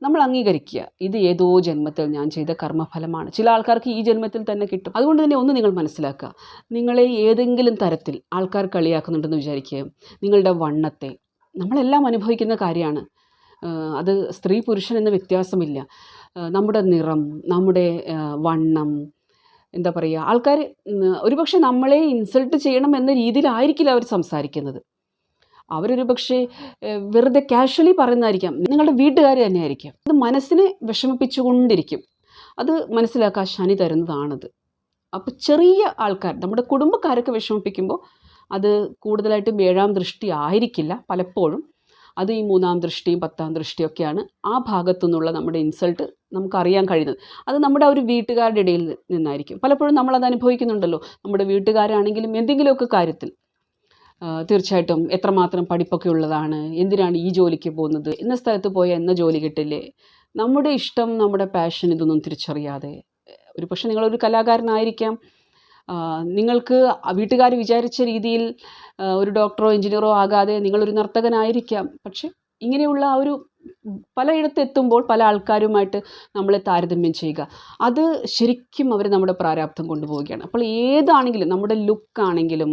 A: നമ്മൾ അംഗീകരിക്കുക. ഇത് ഏതോ ജന്മത്തിൽ ഞാൻ ചെയ്ത കർമ്മഫലമാണ്. ചില ആൾക്കാർക്ക് ഈ ജന്മത്തിൽ തന്നെ കിട്ടും. അതുകൊണ്ട് തന്നെ ഒന്ന് നിങ്ങൾ മനസ്സിലാക്കുക, നിങ്ങളെ ഏതെങ്കിലും തരത്തിൽ ആൾക്കാർ കളിയാക്കുന്നുണ്ടെന്ന് വിചാരിക്കുക. നിങ്ങളുടെ വണ്ണത്തെ, നമ്മളെല്ലാം അനുഭവിക്കുന്ന കാര്യമാണ്. അത് സ്ത്രീ പുരുഷൻ എന്ന വ്യത്യാസമില്ല. നമ്മുടെ നിറം, നമ്മുടെ വണ്ണം, എന്താ പറയുക, ആൾക്കാർ ഒരുപക്ഷെ നമ്മളെ ഇൻസൾട്ട് ചെയ്യണം എന്ന രീതിയിലായിരിക്കില്ല അവർ സംസാരിക്കുന്നത്. അവരൊരു പക്ഷേ വെറുതെ കാഷ്വലി പറയുന്നതായിരിക്കാം. നിങ്ങളുടെ വീട്ടുകാർ തന്നെയായിരിക്കാം. അത് മനസ്സിനെ വിഷമിപ്പിച്ചുകൊണ്ടിരിക്കും. അത് മനസ്സിലാക്കാൻ ശനി തരുന്നതാണത്. അപ്പോൾ ചെറിയ ആൾക്കാർ, നമ്മുടെ കുടുംബക്കാരൊക്കെ വിഷമിപ്പിക്കുമ്പോൾ അത് കൂടുതലായിട്ടും 7-ാം ദൃഷ്ടി ആയിരിക്കില്ല പലപ്പോഴും. അത് ഈ 3-ാം ദൃഷ്ടിയും 10-ാം ദൃഷ്ടിയൊക്കെയാണ് ആ ഭാഗത്തു നിന്നുള്ള നമ്മുടെ ഇൻസൾട്ട് നമുക്കറിയാൻ കഴിയുന്നത്. അത് നമ്മുടെ ഒരു വീട്ടുകാരുടെ ഇടയിൽ നിന്നായിരിക്കും. പലപ്പോഴും നമ്മളത് അനുഭവിക്കുന്നുണ്ടല്ലോ. നമ്മുടെ വീട്ടുകാരാണെങ്കിലും എന്തെങ്കിലുമൊക്കെ കാര്യത്തിൽ തീർച്ചയായിട്ടും എത്രമാത്രം പഠിപ്പൊക്കെ ഉള്ളതാണ്, എന്തിനാണ് ഈ ജോലിക്ക് പോകുന്നത്, ഇന്ന സ്ഥലത്ത് പോയാൽ എന്ന ജോലി കിട്ടില്ലേ, നമ്മുടെ ഇഷ്ടം, നമ്മുടെ പാഷൻ ഇതൊന്നും തിരിച്ചറിയാതെ, ഒരു പക്ഷേ നിങ്ങളൊരു കലാകാരനായിരിക്കാം, നിങ്ങൾക്ക് വീട്ടുകാർ വിചാരിച്ച രീതിയിൽ ഒരു ഡോക്ടറോ എഞ്ചിനീയറോ ആകാതെ നിങ്ങളൊരു നർത്തകനായിരിക്കാം. പക്ഷെ ഇങ്ങനെയുള്ള ആ ഒരു പലയിടത്ത് എത്തുമ്പോൾ പല ആൾക്കാരുമായിട്ട് നമ്മളെ താരതമ്യം ചെയ്യുക, അത് ശരിക്കും അവർ നമ്മുടെ പ്രാരാബ്ധം കൊണ്ടുപോവുകയാണ്. അപ്പോൾ ഏതാണെങ്കിലും, നമ്മുടെ ലുക്കാണെങ്കിലും,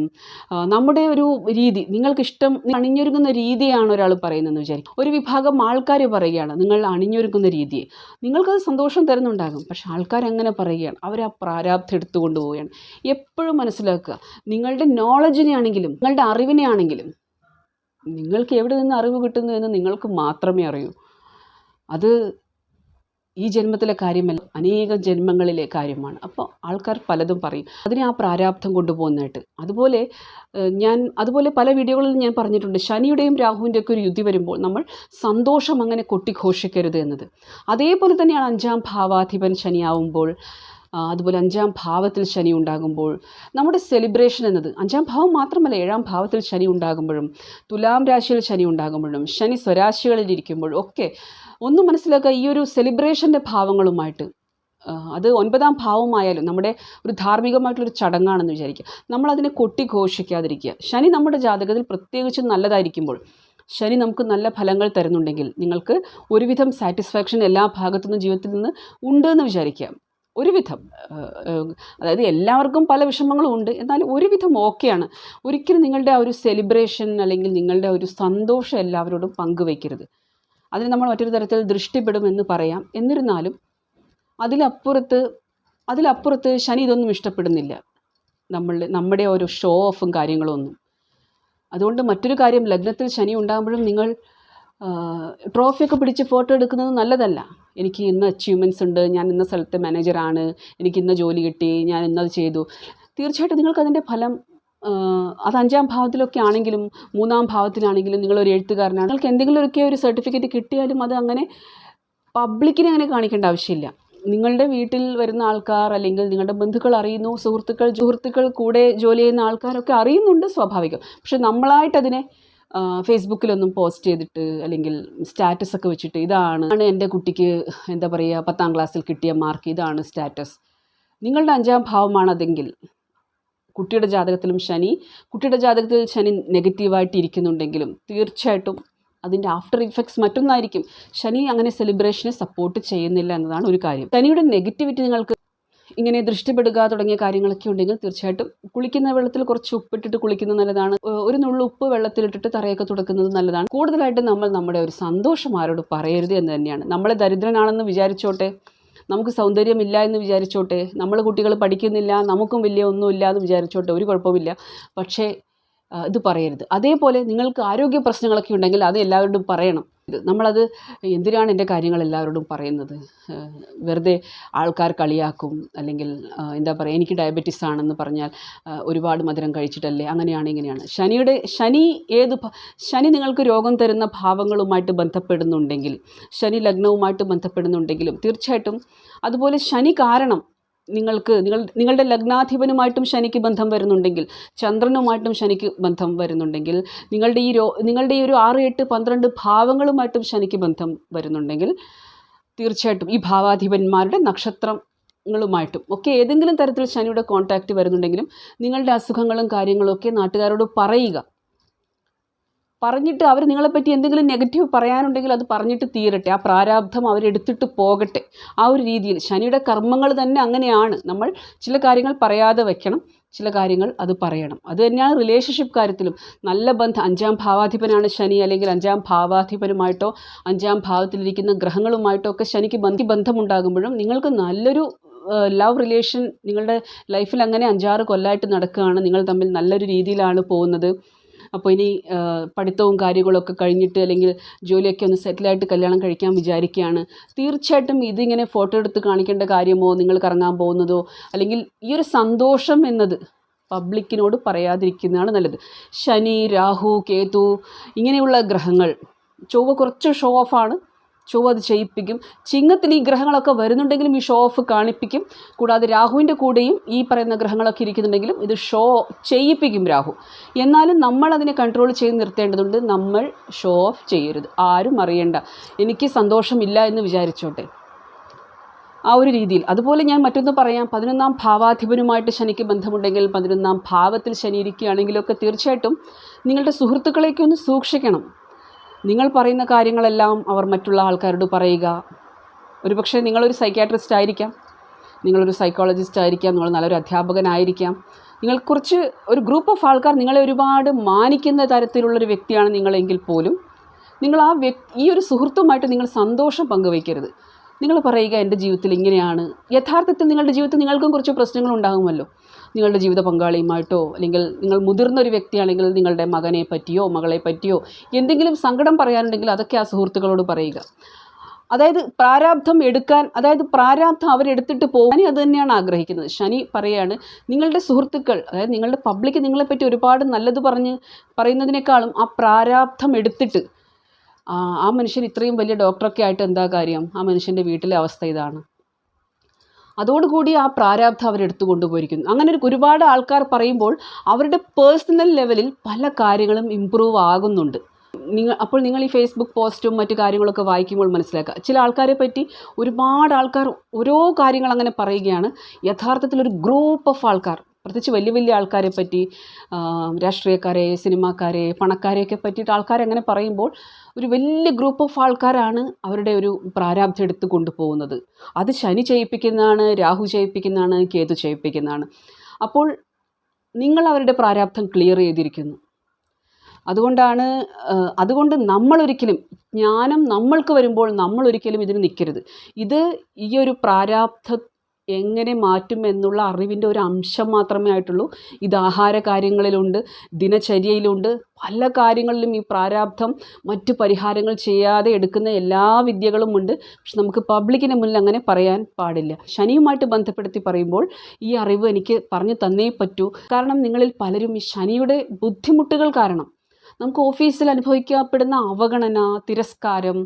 A: നമ്മുടെ ഒരു രീതി, നിങ്ങൾക്കിഷ്ടം അണിഞ്ഞൊരുങ്ങുന്ന രീതിയാണ് ഒരാൾ പറയുന്നതെന്ന് വിചാരിക്കും. ഒരു വിഭാഗം ആൾക്കാർ പറയുകയാണ് നിങ്ങൾ അണിഞ്ഞൊരുങ്ങുന്ന രീതിയെ, നിങ്ങൾക്കത് സന്തോഷം തരുന്നുണ്ടാകും. പക്ഷെ ആൾക്കാരങ്ങനെ പറയുകയാണ്, അവർ ആ പ്രാരാബ്ധം എടുത്തു കൊണ്ടുപോവുകയാണ്. എപ്പോഴും മനസ്സിലാക്കുക, നിങ്ങളുടെ നോളജിനെ ആണെങ്കിലും നിങ്ങളുടെ അറിവിനെ ആണെങ്കിലും നിങ്ങൾക്ക് എവിടെ നിന്ന് അറിവ് കിട്ടുന്നു എന്ന് നിങ്ങൾക്ക് മാത്രമേ അറിയൂ. അത് ഈ ജന്മത്തിലെ കാര്യമല്ല, അനേകം ജന്മങ്ങളിലെ കാര്യമാണ്. അപ്പോൾ ആൾക്കാർ പലതും പറയും, അതിനെ ആ പ്രാരാബ്ധം കൊണ്ടുപോകുന്നതായിട്ട്. അതുപോലെ പല വീഡിയോകളിൽ ഞാൻ പറഞ്ഞിട്ടുണ്ട്, ശനിയുടെയും രാഹുവിൻ്റെയും ഒക്കെ ഒരു യുദ്ധി വരുമ്പോൾ നമ്മൾ സന്തോഷം അങ്ങനെ കൊട്ടിഘോഷിക്കരുത് എന്നത്. അതേപോലെ തന്നെയാണ് 5ാം ഭാവാധിപൻ ശനിയാവുമ്പോൾ, അതുപോലെ 5ാം ഭാവത്തിൽ ശനി ഉണ്ടാകുമ്പോൾ നമ്മുടെ സെലിബ്രേഷൻ എന്നത്, 5ാം ഭാവം മാത്രമല്ല 7ാം ഭാവത്തിൽ ശനി ഉണ്ടാകുമ്പോഴും, തുലാം രാശിയിൽ ശനി ഉണ്ടാകുമ്പോഴും, ശനി സ്വരാശികളിലിരിക്കുമ്പോഴും ഒക്കെ ഒന്ന് മനസ്സിലാക്കുക, ഈ ഒരു സെലിബ്രേഷൻ്റെ ഭാവങ്ങളുമായിട്ട്, അത് 9ാം ഭാവമായാലും നമ്മുടെ ഒരു ധാർമ്മികമായിട്ടുള്ളൊരു ചടങ്ങാണെന്ന് വിചാരിക്കുക, നമ്മളതിനെ കൊട്ടിഘോഷിക്കാതിരിക്കുക. ശനി നമ്മുടെ ജാതകത്തിൽ പ്രത്യേകിച്ചും നല്ലതായിരിക്കുമ്പോൾ, ശനി നമുക്ക് നല്ല ഫലങ്ങൾ തരുന്നുണ്ടെങ്കിൽ, നിങ്ങൾക്ക് ഒരുവിധം സാറ്റിസ്ഫാക്ഷൻ എല്ലാ ഭാഗത്തുനിന്നും ജീവിതത്തിൽ നിന്ന് ഉണ്ടെന്ന് വിചാരിക്കുക. ഒരുവിധം, അതായത് എല്ലാവർക്കും പല വിഷമങ്ങളും ഉണ്ട്, എന്നാലും ഒരുവിധം ഓക്കെയാണ്. ഒരിക്കലും നിങ്ങളുടെ ആ ഒരു സെലിബ്രേഷൻ അല്ലെങ്കിൽ നിങ്ങളുടെ ഒരു സന്തോഷം എല്ലാവരോടും പങ്കുവയ്ക്കരുത്. അതിന് നമ്മൾ മറ്റൊരു തരത്തിൽ ദൃഷ്ടിപ്പെടുമെന്ന് പറയാം. എന്നിരുന്നാലും അതിലപ്പുറത്ത് ശനി ഇതൊന്നും ഇഷ്ടപ്പെടുന്നില്ല, നമ്മുടെ ഒരു ഷോ ഓഫും കാര്യങ്ങളും ഒന്നും. അതുകൊണ്ട് മറ്റൊരു കാര്യം, ലഗ്നത്തിൽ ശനി ഉണ്ടാകുമ്പോഴും നിങ്ങൾ ട്രോഫിയൊക്കെ പിടിച്ച് ഫോട്ടോ എടുക്കുന്നത് നല്ലതല്ല. എനിക്ക് ഇന്ന അച്ചീവ്മെൻറ്റ്സ് ഉണ്ട്, ഞാൻ ഇന്ന സ്ഥലത്തെ മാനേജറാണ്, എനിക്ക് ഇന്ന ജോലി കിട്ടി, ഞാൻ ഇന്നത് ചെയ്തു. തീർച്ചയായിട്ടും നിങ്ങൾക്കതിൻ്റെ ഫലം, അത് 5ാം ഭാവത്തിലൊക്കെ ആണെങ്കിലും 3ാം ഭാവത്തിലാണെങ്കിലും, നിങ്ങളൊരു എഴുത്തുകാരനാണ്, നിങ്ങൾക്ക് എന്തെങ്കിലുമൊക്കെ ഒരു സർട്ടിഫിക്കറ്റ് കിട്ടിയാലും അത് അങ്ങനെ പബ്ലിക്കിനെ അങ്ങനെ കാണിക്കേണ്ട ആവശ്യമില്ല. നിങ്ങളുടെ വീട്ടിൽ വരുന്ന ആൾക്കാർ, അല്ലെങ്കിൽ നിങ്ങളുടെ ബന്ധുക്കൾ അറിയുന്നു, സുഹൃത്തുക്കൾ കൂടെ ജോലി ചെയ്യുന്ന ആൾക്കാരൊക്കെ അറിയുന്നുണ്ട്, സ്വാഭാവികം. പക്ഷെ നമ്മളായിട്ടതിനെ ഫേസ്ബുക്കിലൊന്നും പോസ്റ്റ് ചെയ്തിട്ട് അല്ലെങ്കിൽ സ്റ്റാറ്റസൊക്കെ വെച്ചിട്ട്, ഇതാണ് എൻ്റെ കുട്ടിക്ക് എന്താ പറയുക 10ാം ക്ലാസ്സിൽ കിട്ടിയ മാർക്ക്, ഇതാണ് സ്റ്റാറ്റസ്. നിങ്ങളുടെ 5ാം ഭാവമാണതെങ്കിൽ, കുട്ടിയുടെ ജാതകത്തിൽ ശനി നെഗറ്റീവായിട്ട് ഇരിക്കുന്നുണ്ടെങ്കിലും തീർച്ചയായിട്ടും അതിൻ്റെ ആഫ്റ്റർ ഇഫക്ട്സ് മറ്റൊന്നായിരിക്കും. ശനി അങ്ങനെ സെലിബ്രേഷനെ സപ്പോർട്ട് ചെയ്യുന്നില്ല എന്നതാണ് ഒരു കാര്യം. ശനിയുടെ നെഗറ്റിവിറ്റി നിങ്ങൾക്ക് ഇങ്ങനെ ദൃഷ്ടിപ്പെടുക തുടങ്ങിയ കാര്യങ്ങളൊക്കെ ഉണ്ടെങ്കിൽ തീർച്ചയായിട്ടും കുളിക്കുന്ന വെള്ളത്തിൽ കുറച്ച് ഉപ്പിട്ടിട്ട് കുളിക്കുന്നത് നല്ലതാണ്. ഒരു നുള്ളു ഉപ്പ് വെള്ളത്തിലിട്ടിട്ട് തറയൊക്കെ തുടക്കുന്നത് നല്ലതാണ്. കൂടുതലായിട്ട് നമ്മൾ നമ്മുടെ ഒരു സന്തോഷം ആരോട് പറയരുത് എന്ന് തന്നെയാണ്. നമ്മൾ ദരിദ്രനാണെന്ന് വിചാരിച്ചോട്ടെ, നമുക്ക് സൗന്ദര്യമില്ല എന്ന് വിചാരിച്ചോട്ടെ, നമ്മൾ കുട്ടികൾ പഠിക്കുന്നില്ല, നമുക്കും വലിയ ഒന്നുമില്ല എന്ന് വിചാരിച്ചോട്ടെ, ഒരു കുഴപ്പമില്ല. പക്ഷേ ഇത് പറയരുത്. അതേപോലെ നിങ്ങൾക്ക് ആരോഗ്യ പ്രശ്നങ്ങളൊക്കെ ഉണ്ടെങ്കിൽ അത് എല്ലാവരോടും പറയണം. നമ്മളത് എന്തിനാണ് എൻ്റെ കാര്യങ്ങൾ എല്ലാവരോടും പറയുന്നത്, വെറുതെ ആൾക്കാർ കളിയാക്കും, അല്ലെങ്കിൽ എന്താ പറയുക, എനിക്ക് ഡയബറ്റീസ് ആണെന്ന് പറഞ്ഞാൽ ഒരുപാട് മധുരം കഴിച്ചിട്ടല്ലേ, അങ്ങനെയാണ് ഇങ്ങനെയാണ്. ശനി നിങ്ങൾക്ക് രോഗം തരുന്ന ഭാവങ്ങളുമായിട്ട് ബന്ധപ്പെടുന്നുണ്ടെങ്കിൽ, ശനി ലഗ്നവുമായിട്ട് ബന്ധപ്പെടുന്നുണ്ടെങ്കിലും തീർച്ചയായിട്ടും, അതുപോലെ ശനി കാരണം നിങ്ങളുടെ ലഗ്നാധിപനുമായിട്ടും ശനിക്ക് ബന്ധം വരുന്നുണ്ടെങ്കിൽ, ചന്ദ്രനുമായിട്ടും ശനിക്ക് ബന്ധം വരുന്നുണ്ടെങ്കിൽ, നിങ്ങളുടെ ഈ ഒരു 6, 8, 12 ഭാവങ്ങളുമായിട്ടും ശനിക്ക് ബന്ധം വരുന്നുണ്ടെങ്കിൽ, തീർച്ചയായിട്ടും ഈ ഭാവാധിപന്മാരുടെ നക്ഷത്രങ്ങളുമായിട്ടും ഒക്കെ ഏതെങ്കിലും തരത്തിൽ ശനിയുടെ കോൺടാക്റ്റ് വരുന്നുണ്ടെങ്കിലും, നിങ്ങളുടെ അസുഖങ്ങളും കാര്യങ്ങളും ഒക്കെ നാട്ടുകാരോട് പറഞ്ഞിട്ട് അവർ നിങ്ങളെപ്പറ്റി എന്തെങ്കിലും നെഗറ്റീവ് പറയാനുണ്ടെങ്കിൽ അത് പറഞ്ഞിട്ട് തീരട്ടെ, ആ പ്രാരാബ്ധം അവരെടുത്തിട്ട് പോകട്ടെ. ആ ഒരു രീതിയിൽ ശനിയുടെ കർമ്മങ്ങൾ തന്നെ അങ്ങനെയാണ്. നമ്മൾ ചില കാര്യങ്ങൾ പറയാതെ വെക്കണം, ചില കാര്യങ്ങൾ അത് പറയണം. അത് തന്നെയാണ് റിലേഷൻഷിപ്പ് കാര്യത്തിലും. നല്ല ബന്ധം, 5ാം ഭാവാധിപനാണ് ശനി, അല്ലെങ്കിൽ 5ാം ഭാവാധിപനുമായിട്ടോ 5ാം ഭാവത്തിലിരിക്കുന്ന ഗ്രഹങ്ങളുമായിട്ടോ ഒക്കെ ശനിക്ക് ബന്ധമുണ്ടാകുമ്പോഴും നിങ്ങൾക്ക് നല്ലൊരു ലവ് റിലേഷൻ നിങ്ങളുടെ ലൈഫിൽ അങ്ങനെ 5-6 കൊല്ലമായിട്ട് നടക്കുകയാണ്, നിങ്ങൾ തമ്മിൽ നല്ലൊരു രീതിയിലാണ് പോകുന്നത്. അപ്പോൾ ഇനി പഠിത്തവും കാര്യങ്ങളൊക്കെ കഴിഞ്ഞിട്ട്, അല്ലെങ്കിൽ ജോലിയൊക്കെ ഒന്ന് സെറ്റിലായിട്ട് കല്യാണം കഴിക്കാൻ വിചാരിക്കുകയാണ്, തീർച്ചയായിട്ടും ഇതിങ്ങനെ ഫോട്ടോ എടുത്ത് കാണിക്കേണ്ട കാര്യമോ, നിങ്ങൾ കറങ്ങാൻ പോകുന്നതോ, അല്ലെങ്കിൽ ഈ ഒരു സന്തോഷം എന്നത് പബ്ലിക്കിനോട് പറയാതിരിക്കുന്നതാണ് നല്ലത്. ശനി, രാഹു, കേതു ഇങ്ങനെയുള്ള ഗ്രഹങ്ങൾ, ചൊവ്വ കുറച്ച് ഷോ ഓഫാണ്, ചൊവ്വ അത് ചെയ്യിപ്പിക്കും. ചിങ്ങത്തിൽ ഈ ഗ്രഹങ്ങളൊക്കെ വരുന്നുണ്ടെങ്കിലും ഈ ഷോ ഓഫ് കാണിപ്പിക്കും. കൂടാതെ രാഹുവിൻ്റെ കൂടെയും ഈ പറയുന്ന ഗ്രഹങ്ങളൊക്കെ ഇരിക്കുന്നുണ്ടെങ്കിലും ഇത് ഷോ ചെയ്യിപ്പിക്കും രാഹു. എന്നാലും നമ്മൾ അതിനെ കൺട്രോൾ ചെയ്ത് നിർത്തേണ്ടതുണ്ട്. നമ്മൾ ഷോ ഓഫ് ചെയ്യരുത്, ആരും അറിയണ്ട, എനിക്ക് സന്തോഷമില്ല എന്ന് വിചാരിച്ചോട്ടെ, ആ ഒരു രീതിയിൽ. അതുപോലെ ഞാൻ മറ്റൊന്ന് പറയാം, 11ാം ഭാവാധിപനുമായിട്ട് ശനിക്ക് ബന്ധമുണ്ടെങ്കിൽ, 11ാം ഭാവത്തിൽ ശനി ഇരിക്കുകയാണെങ്കിലൊക്കെ തീർച്ചയായിട്ടും നിങ്ങളുടെ സുഹൃത്തുക്കളെയൊക്കെ ഒന്ന് സൂക്ഷിക്കണം. നിങ്ങൾ പറയുന്ന കാര്യങ്ങളെല്ലാം അവർ മറ്റുള്ള ആൾക്കാരോട് പറയുക. ഒരുപക്ഷെ നിങ്ങളൊരു സൈക്യാട്രിസ്റ്റ് ആയിരിക്കാം, നിങ്ങളൊരു സൈക്കോളജിസ്റ്റ് ആയിരിക്കാം, നിങ്ങൾ നല്ലൊരു അധ്യാപകനായിരിക്കാം. നിങ്ങൾ കുറച്ച് ഒരു ഗ്രൂപ്പ് ഓഫ് ആൾക്കാർ നിങ്ങളെ ഒരുപാട് മാനിക്കുന്ന തരത്തിലുള്ളൊരു വ്യക്തിയാണ് നിങ്ങളെങ്കിൽ പോലും, നിങ്ങൾ ഈ ഒരു സുഹൃത്തുമായിട്ട് നിങ്ങൾ സന്തോഷം പങ്കുവയ്ക്കരുത്. നിങ്ങൾ പറയുക, എൻ്റെ ജീവിതത്തിൽ ഇങ്ങനെയാണ്. യഥാർത്ഥത്തിൽ നിങ്ങളുടെ ജീവിതത്തിൽ നിങ്ങൾക്കും കുറച്ച് പ്രശ്നങ്ങൾ ഉണ്ടാകുമല്ലോ, നിങ്ങളുടെ ജീവിത പങ്കാളിയുമായിട്ടോ, അല്ലെങ്കിൽ നിങ്ങൾ മുതിർന്നൊരു വ്യക്തിയാണെങ്കിൽ നിങ്ങളുടെ മകനെ പറ്റിയോ മകളെ പറ്റിയോ എന്തെങ്കിലും സങ്കടം പറയാനുണ്ടെങ്കിൽ അതൊക്കെ ആ സുഹൃത്തുക്കളോട് പറയുക. അതായത് പ്രാരാബ്ധം എടുക്കാൻ, അതായത് പ്രാരാബ്ധം അവരെടുത്തിട്ട് പോകാൻ അത് തന്നെയാണ് ആഗ്രഹിക്കുന്നത്. ശനി പറയാണ്, നിങ്ങളുടെ സുഹൃത്തുക്കൾ, അതായത് നിങ്ങളുടെ പബ്ലിക് നിങ്ങളെപ്പറ്റി ഒരുപാട് നല്ലത് പറയുന്നതിനേക്കാളും ആ പ്രാരാബ്ധം എടുത്തിട്ട് ആ മനുഷ്യൻ ഇത്രയും വലിയ ഡോക്ടറൊക്കെ ആയിട്ട് എന്താ കാര്യം, ആ മനുഷ്യൻ്റെ വീട്ടിലെ അവസ്ഥ ഇതാണ്. അതോടുകൂടി ആ പ്രാരാബ്ധം അവരെടുത്തു കൊണ്ടുപോയിരിക്കുന്നു. അങ്ങനെ ഒരുപാട് ആൾക്കാർ പറയുമ്പോൾ അവരുടെ പേഴ്സണൽ ലെവലിൽ പല കാര്യങ്ങളും ഇമ്പ്രൂവ് ആകുന്നുണ്ട്. അപ്പോൾ നിങ്ങൾ ഈ ഫേസ്ബുക്ക് പോസ്റ്റും മറ്റു കാര്യങ്ങളൊക്കെ വായിക്കുമ്പോൾ മനസ്സിലാക്കുക, ചില ആൾക്കാരെ പറ്റി ഒരുപാട് ആൾക്കാർ ഓരോ കാര്യങ്ങൾ അങ്ങനെ പറയുകയാണ്. യഥാർത്ഥത്തിൽ ഒരു ഗ്രൂപ്പ് ഓഫ് ആൾക്കാർ, പ്രത്യേകിച്ച് വലിയ വലിയ ആൾക്കാരെ പറ്റി, രാഷ്ട്രീയക്കാരെ, സിനിമാക്കാരെ, പണക്കാരെയൊക്കെ പറ്റിയിട്ട് ആൾക്കാരങ്ങനെ പറയുമ്പോൾ ഒരു വലിയ ഗ്രൂപ്പ് ഓഫ് ആൾക്കാരാണ് അവരുടെ ഒരു പ്രാരാബ്ധം എടുത്ത് കൊണ്ടുപോകുന്നത്. അത് ശനി ചെയ്യിപ്പിക്കുന്നതാണ്, രാഹു ചെയ്യിപ്പിക്കുന്നതാണ്, കേതു ചെയ്യിപ്പിക്കുന്നതാണ്. അപ്പോൾ നിങ്ങൾ അവരുടെ പ്രാരാബ്ധം ക്ലിയർ ചെയ്തിരിക്കുന്നു. അതുകൊണ്ട് നമ്മളൊരിക്കലും, ജ്ഞാനം നമ്മൾക്ക് വരുമ്പോൾ നമ്മളൊരിക്കലും ഇതിന് നിൽക്കരുത്. ഈ ഒരു പ്രാരാബ്ധം എങ്ങനെ മാറ്റും എന്നുള്ള അറിവിൻ്റെ ഒരു അംശം മാത്രമേ ആയിട്ടുള്ളൂ. ഇത് ആഹാര കാര്യങ്ങളിലുണ്ട്, ദിനചര്യയിലുണ്ട്, പല കാര്യങ്ങളിലും ഈ പ്രാരാബ്ധം മറ്റു പരിഹാരങ്ങൾ ചെയ്യാതെ എടുക്കുന്ന എല്ലാ വിദ്യകളും ഉണ്ട്. പക്ഷെ നമുക്ക് പബ്ലിക്കിന് മുന്നിൽ അങ്ങനെ പറയാൻ പാടില്ല. ശനിയുമായിട്ട് ബന്ധപ്പെടുത്തി പറയുമ്പോൾ ഈ അറിവ് എനിക്ക് പറഞ്ഞു തന്നേ പറ്റൂ. കാരണം നിങ്ങളിൽ പലരും ഈ ശനിയുടെ ബുദ്ധിമുട്ടുകൾ കാരണം നമുക്ക് ഓഫീസിൽ അനുഭവിക്കപ്പെടുന്ന അവഗണന, തിരസ്കാരം,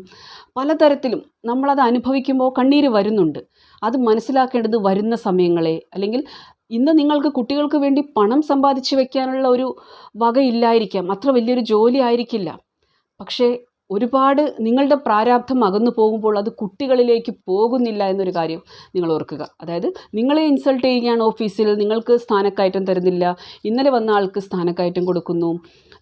A: പലതരത്തിലും നമ്മളത് അനുഭവിക്കുമ്പോൾ കണ്ണീര് വരുന്നുണ്ട്. അത് മനസ്സിലാക്കേണ്ടത് വരുന്ന സമയങ്ങളെ, അല്ലെങ്കിൽ ഇന്ന് നിങ്ങൾക്ക് കുട്ടികൾക്ക് വേണ്ടി പണം സമ്പാദിച്ചു വെക്കാനുള്ള ഒരു വകയില്ലായിരിക്കാം, അത്ര വലിയൊരു ജോലി ആയിരിക്കില്ല. പക്ഷേ ഒരുപാട് നിങ്ങളുടെ പ്രാരാബ്ധം അകന്നു പോകുമ്പോൾ അത് കുട്ടികളിലേക്ക് പോകുന്നില്ല എന്നൊരു കാര്യം നിങ്ങൾ ഓർക്കുക. അതായത് നിങ്ങളെ ഇൻസൾട്ട് ചെയ്യുകയാണ് ഓഫീസിൽ, നിങ്ങൾക്ക് സ്ഥാനക്കയറ്റം തരുന്നില്ല, ഇന്നലെ വന്ന ആൾക്ക് സ്ഥാനക്കയറ്റം കൊടുക്കുന്നു,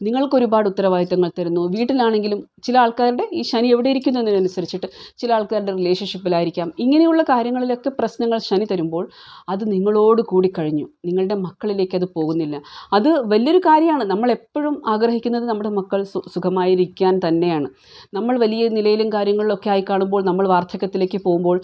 A: നിങ്ങൾക്ക് ഒരുപാട് ഉത്തരവാദിത്തങ്ങൾ തരുന്നു. വീട്ടിലാണെങ്കിലും ചില ആൾക്കാരുടെ ഈ ശനി എവിടെ ഇരിക്കുന്നു എന്നതിനനുസരിച്ചിട്ട് ചില ആൾക്കാരുടെ റിലേഷൻഷിപ്പിലായിരിക്കാം. ഇങ്ങനെയുള്ള കാര്യങ്ങളിലൊക്കെ പ്രശ്നങ്ങൾ ശനി തരുമ്പോൾ അത് നിങ്ങളോട് കൂടി കഴിഞ്ഞു, നിങ്ങളുടെ മക്കളിലേക്ക് അത് പോകുന്നില്ല. അത് വലിയൊരു കാര്യമാണ്. നമ്മളെപ്പോഴും ആഗ്രഹിക്കുന്നത് നമ്മുടെ മക്കൾ സുഖമായിരിക്കാൻ തന്നെയാണ്. നമ്മൾ വലിയ നിലയിലും കാര്യങ്ങളിലൊക്കെ ആയി കാണുമ്പോൾ, നമ്മൾ വാർദ്ധക്യത്തിലേക്ക് പോകുമ്പോൾ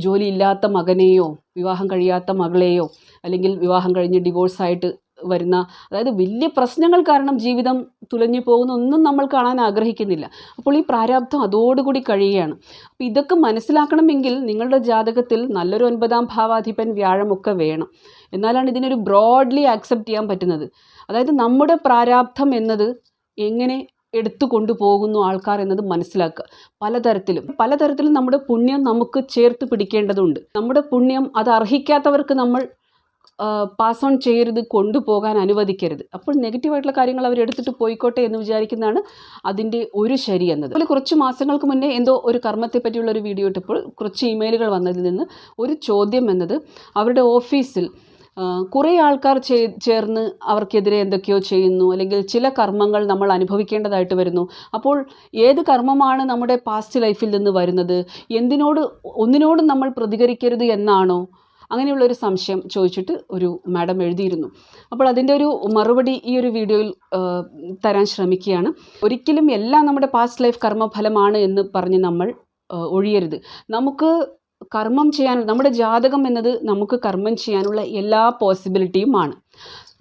A: ജോലിയില്ലാത്ത മകനെയോ വിവാഹം കഴിയാത്ത മകളെയോ, അല്ലെങ്കിൽ വിവാഹം കഴിഞ്ഞ് ഡിവോഴ്സായിട്ട് വരുന്ന, അതായത് വലിയ പ്രശ്നങ്ങൾ കാരണം ജീവിതം തുലഞ്ഞു പോകുന്ന ഒന്നും നമ്മൾ കാണാൻ ആഗ്രഹിക്കുന്നില്ല. അപ്പോൾ ഈ പ്രാരാബ്ധം അതോടുകൂടി കഴിയുകയാണ്. അപ്പോൾ ഇതൊക്കെ മനസ്സിലാക്കണമെങ്കിൽ നിങ്ങളുടെ ജാതകത്തിൽ നല്ലൊരു 9ാം ഭാവാധിപൻ വ്യാഴമൊക്കെ വേണം. എന്നാലാണ് ഇതിനൊരു ബ്രോഡ്ലി ആക്സെപ്റ്റ് ചെയ്യാൻ പറ്റുന്നത്. അതായത് നമ്മുടെ പ്രാരാബ്ധം എന്നത് എങ്ങനെ എടുത്തു കൊണ്ടുപോകുന്നു ആൾക്കാർ എന്നത് മനസ്സിലാക്കുക. പലതരത്തിലും നമ്മുടെ പുണ്യം നമുക്ക് ചേർത്ത് പിടിക്കേണ്ടതുണ്ട്. നമ്മുടെ പുണ്യം അത് അർഹിക്കാത്തവർക്ക് നമ്മൾ പാസ് ഓൺ ചെയ്യരുത്, കൊണ്ടുപോകാൻ അനുവദിക്കരുത്. അപ്പോൾ നെഗറ്റീവായിട്ടുള്ള കാര്യങ്ങൾ അവരെടുത്തിട്ട് പോയിക്കോട്ടെ എന്ന് വിചാരിക്കുന്നതാണ് അതിൻ്റെ ഒരു ശരി എന്നത്. അതുപോലെ കുറച്ച് മാസങ്ങൾക്ക് മുന്നേ എന്തോ ഒരു കർമ്മത്തെ പറ്റിയുള്ള ഒരു വീഡിയോ ഇട്ടപ്പോൾ കുറച്ച് ഇമെയിലുകൾ വന്നതിൽ നിന്ന് ഒരു ചോദ്യം എന്നത്, അവരുടെ ഓഫീസിൽ കുറേ ആൾക്കാർ ചേർന്ന് അവർക്കെതിരെ എന്തൊക്കെയോ ചെയ്യുന്നു, അല്ലെങ്കിൽ ചില കർമ്മങ്ങൾ നമ്മൾ അനുഭവിക്കേണ്ടതായിട്ട് വരുന്നു. അപ്പോൾ ഏത് കർമ്മമാണ് നമ്മുടെ പാസ്റ്റ് ലൈഫിൽ നിന്ന് വരുന്നത്, ഒന്നിനോടും നമ്മൾ പ്രതികരിക്കരുത് എന്നാണോ, അങ്ങനെയുള്ളൊരു സംശയം ചോദിച്ചിട്ട് ഒരു മാഡം എഴുതിയിരുന്നു. അപ്പോൾ അതിൻ്റെ ഒരു മറുപടി ഈ ഒരു വീഡിയോയിൽ തരാൻ ശ്രമിക്കുകയാണ്. ഒരിക്കലും എല്ലാം നമ്മുടെ പാസ്റ്റ് ലൈഫ് കർമ്മഫലമാണ് എന്ന് പറഞ്ഞ് നമ്മൾ ഒഴിയരുത്. നമുക്ക് കർമ്മം ചെയ്യാൻ, നമ്മുടെ ജാതകം എന്നത് നമുക്ക് കർമ്മം ചെയ്യാനുള്ള എല്ലാ പോസിബിലിറ്റിയുമാണ്.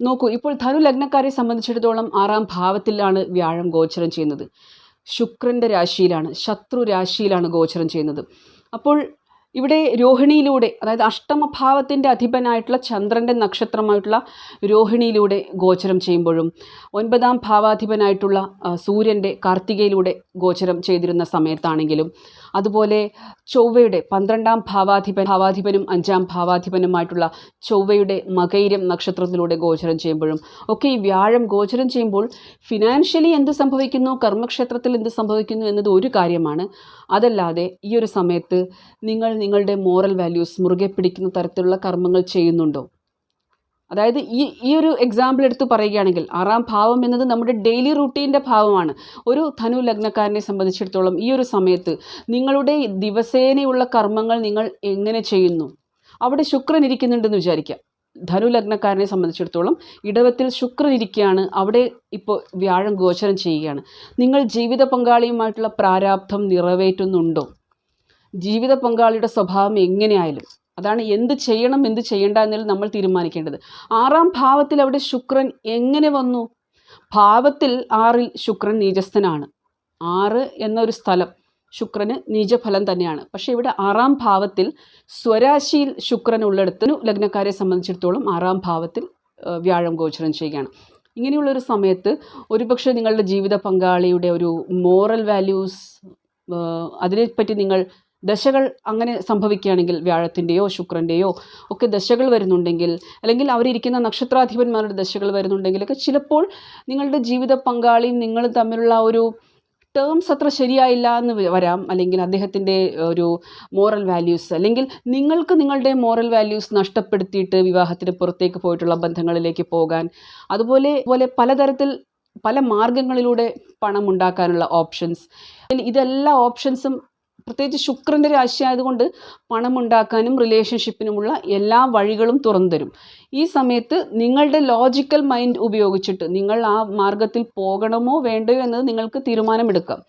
A: നോക്കൂ, ഇപ്പോൾ ധനു ലഗ്നക്കാരെ സംബന്ധിച്ചിടത്തോളം 6ാം ഭാവത്തിലാണ് വ്യാഴം ഗോചരം ചെയ്യുന്നത്. ശുക്രൻ്റെ രാശിയിലാണ്, ശത്രു രാശിയിലാണ് ഗോചരം ചെയ്യുന്നത്. അപ്പോൾ ഇവിടെ രോഹിണിയിലൂടെ, അതായത് അഷ്ടമഭാവത്തിൻ്റെ അധിപനായിട്ടുള്ള ചന്ദ്രൻ്റെ നക്ഷത്രമായിട്ടുള്ള രോഹിണിയിലൂടെ ഗോചരം ചെയ്യുമ്പോഴും 9ാം ഭാവാധിപനായിട്ടുള്ള സൂര്യൻ്റെ കാർത്തികയിലൂടെ ഗോചരം ചെയ്തിരുന്ന സമയത്താണെങ്കിലും, അതുപോലെ ചൊവ്വയുടെ 12ാം ഭാവാധിപനും 5ാം ഭാവാധിപനുമായിട്ടുള്ള ചൊവ്വയുടെ മകൈരം നക്ഷത്രത്തിലൂടെ ഗോചരം ചെയ്യുമ്പോഴും ഒക്കെ ഈ വ്യാഴം ഗോചരം ചെയ്യുമ്പോൾ ഫിനാൻഷ്യലി എന്ത് സംഭവിക്കുന്നു, കർമ്മക്ഷേത്രത്തിൽ എന്ത് സംഭവിക്കുന്നു എന്നത് ഒരു കാര്യമാണ്. അതല്ലാതെ ഈ ഒരു സമയത്ത് നിങ്ങൾ നിങ്ങളുടെ മോറൽ വാല്യൂസ് മുറുകെ പിടിക്കുന്ന തരത്തിലുള്ള കർമ്മങ്ങൾ ചെയ്യുന്നുണ്ടോ? അതായത് ഈ ഒരു എക്സാമ്പിൾ എടുത്ത് പറയുകയാണെങ്കിൽ, 6ാം ഭാവം എന്നത് നമ്മുടെ ഡെയിലി റൂട്ടീൻ്റെ ഭാവമാണ്. ഒരു ധനു ലഗ്നക്കാരനെ സംബന്ധിച്ചിടത്തോളം ഈ ഒരു സമയത്ത് നിങ്ങളുടെ ദിവസേനയുള്ള കർമ്മങ്ങൾ നിങ്ങൾ എങ്ങനെ ചെയ്യുന്നു? അവിടെ ശുക്രൻ ഇരിക്കുന്നുണ്ടെന്ന് വിചാരിക്കാം. ധനു ലഗ്നക്കാരനെ സംബന്ധിച്ചിടത്തോളം ഇടവത്തിൽ ശുക്രൻ ഇരിക്കുകയാണ്, അവിടെ ഇപ്പോൾ വ്യാഴം ഗോചരം ചെയ്യുകയാണ്. നിങ്ങൾ ജീവിത പങ്കാളിയുമായിട്ടുള്ള പ്രാരാബ്ധം നിറവേറ്റുന്നുണ്ടോ? ജീവിത പങ്കാളിയുടെ സ്വഭാവം എങ്ങനെയായാലും, അതാണ് എന്ത് ചെയ്യണം എന്ത് ചെയ്യേണ്ട എന്നതിൽ നമ്മൾ തീരുമാനിക്കേണ്ടത്. 6ാം ഭാവത്തിൽ അവിടെ ശുക്രൻ എങ്ങനെ വന്നു? ഭാവത്തിൽ 6ൽ ശുക്രൻ നീചസ്ഥനാണ്. 6 എന്നൊരു സ്ഥലം ശുക്രന് നീചഫലം തന്നെയാണ്. പക്ഷേ ഇവിടെ 6ാം ഭാവത്തിൽ സ്വരാശിയിൽ ശുക്രൻ ഉള്ളിടത്ത് ലഗ്നക്കാരെ സംബന്ധിച്ചിടത്തോളം 6ാം ഭാവത്തിൽ വ്യാഴം ഗോചരം ചെയ്യുകയാണ്. ഇങ്ങനെയുള്ളൊരു സമയത്ത് ഒരുപക്ഷെ നിങ്ങളുടെ ജീവിത പങ്കാളിയുടെ ഒരു മോറൽ വാല്യൂസ് അതിനെപ്പറ്റി നിങ്ങൾ ദശകൾ അങ്ങനെ സംഭവിക്കുകയാണെങ്കിൽ വ്യാഴത്തിൻ്റെയോ ശുക്രൻ്റെയോ ഒക്കെ ദശകൾ വരുന്നുണ്ടെങ്കിൽ, അല്ലെങ്കിൽ അവരിയ്ക്കുന്ന നക്ഷത്രാധിപന്മാരുടെ ദശകൾ വരുന്നുണ്ടെങ്കിലൊക്കെ ചിലപ്പോൾ നിങ്ങളുടെ ജീവിത പങ്കാളിയും നിങ്ങൾ തമ്മിലുള്ള ഒരു ടേംസ് അത്ര ശരിയായില്ല എന്ന് വരാം. അല്ലെങ്കിൽ അദ്ദേഹത്തിൻ്റെ ഒരു മോറൽ വാല്യൂസ്, അല്ലെങ്കിൽ നിങ്ങൾക്ക് നിങ്ങളുടെ മോറൽ വാല്യൂസ് നഷ്ടപ്പെടുത്തിയിട്ട് വിവാഹത്തിന് പുറത്തേക്ക് പോയിട്ടുള്ള ബന്ധങ്ങളിലേക്ക് പോകാൻ, അതുപോലെ പലതരത്തിൽ പല മാർഗങ്ങളിലൂടെ പണം ഉണ്ടാക്കാനുള്ള ഓപ്ഷൻസ്, ഇതെല്ലാ ഓപ്ഷൻസും പ്രത്യേകിച്ച് ശുക്രൻ്റെ രാശി ആയതുകൊണ്ട് പണമുണ്ടാക്കാനും റിലേഷൻഷിപ്പിനുമുള്ള എല്ലാ വഴികളും തുറന്നു തരും. ഈ സമയത്ത് നിങ്ങളുടെ ലോജിക്കൽ മൈൻഡ് ഉപയോഗിച്ചിട്ട് നിങ്ങൾ ആ മാർഗത്തിൽ പോകണമോ വേണ്ടയോ എന്നത് നിങ്ങൾക്ക് തീരുമാനമെടുക്കാം.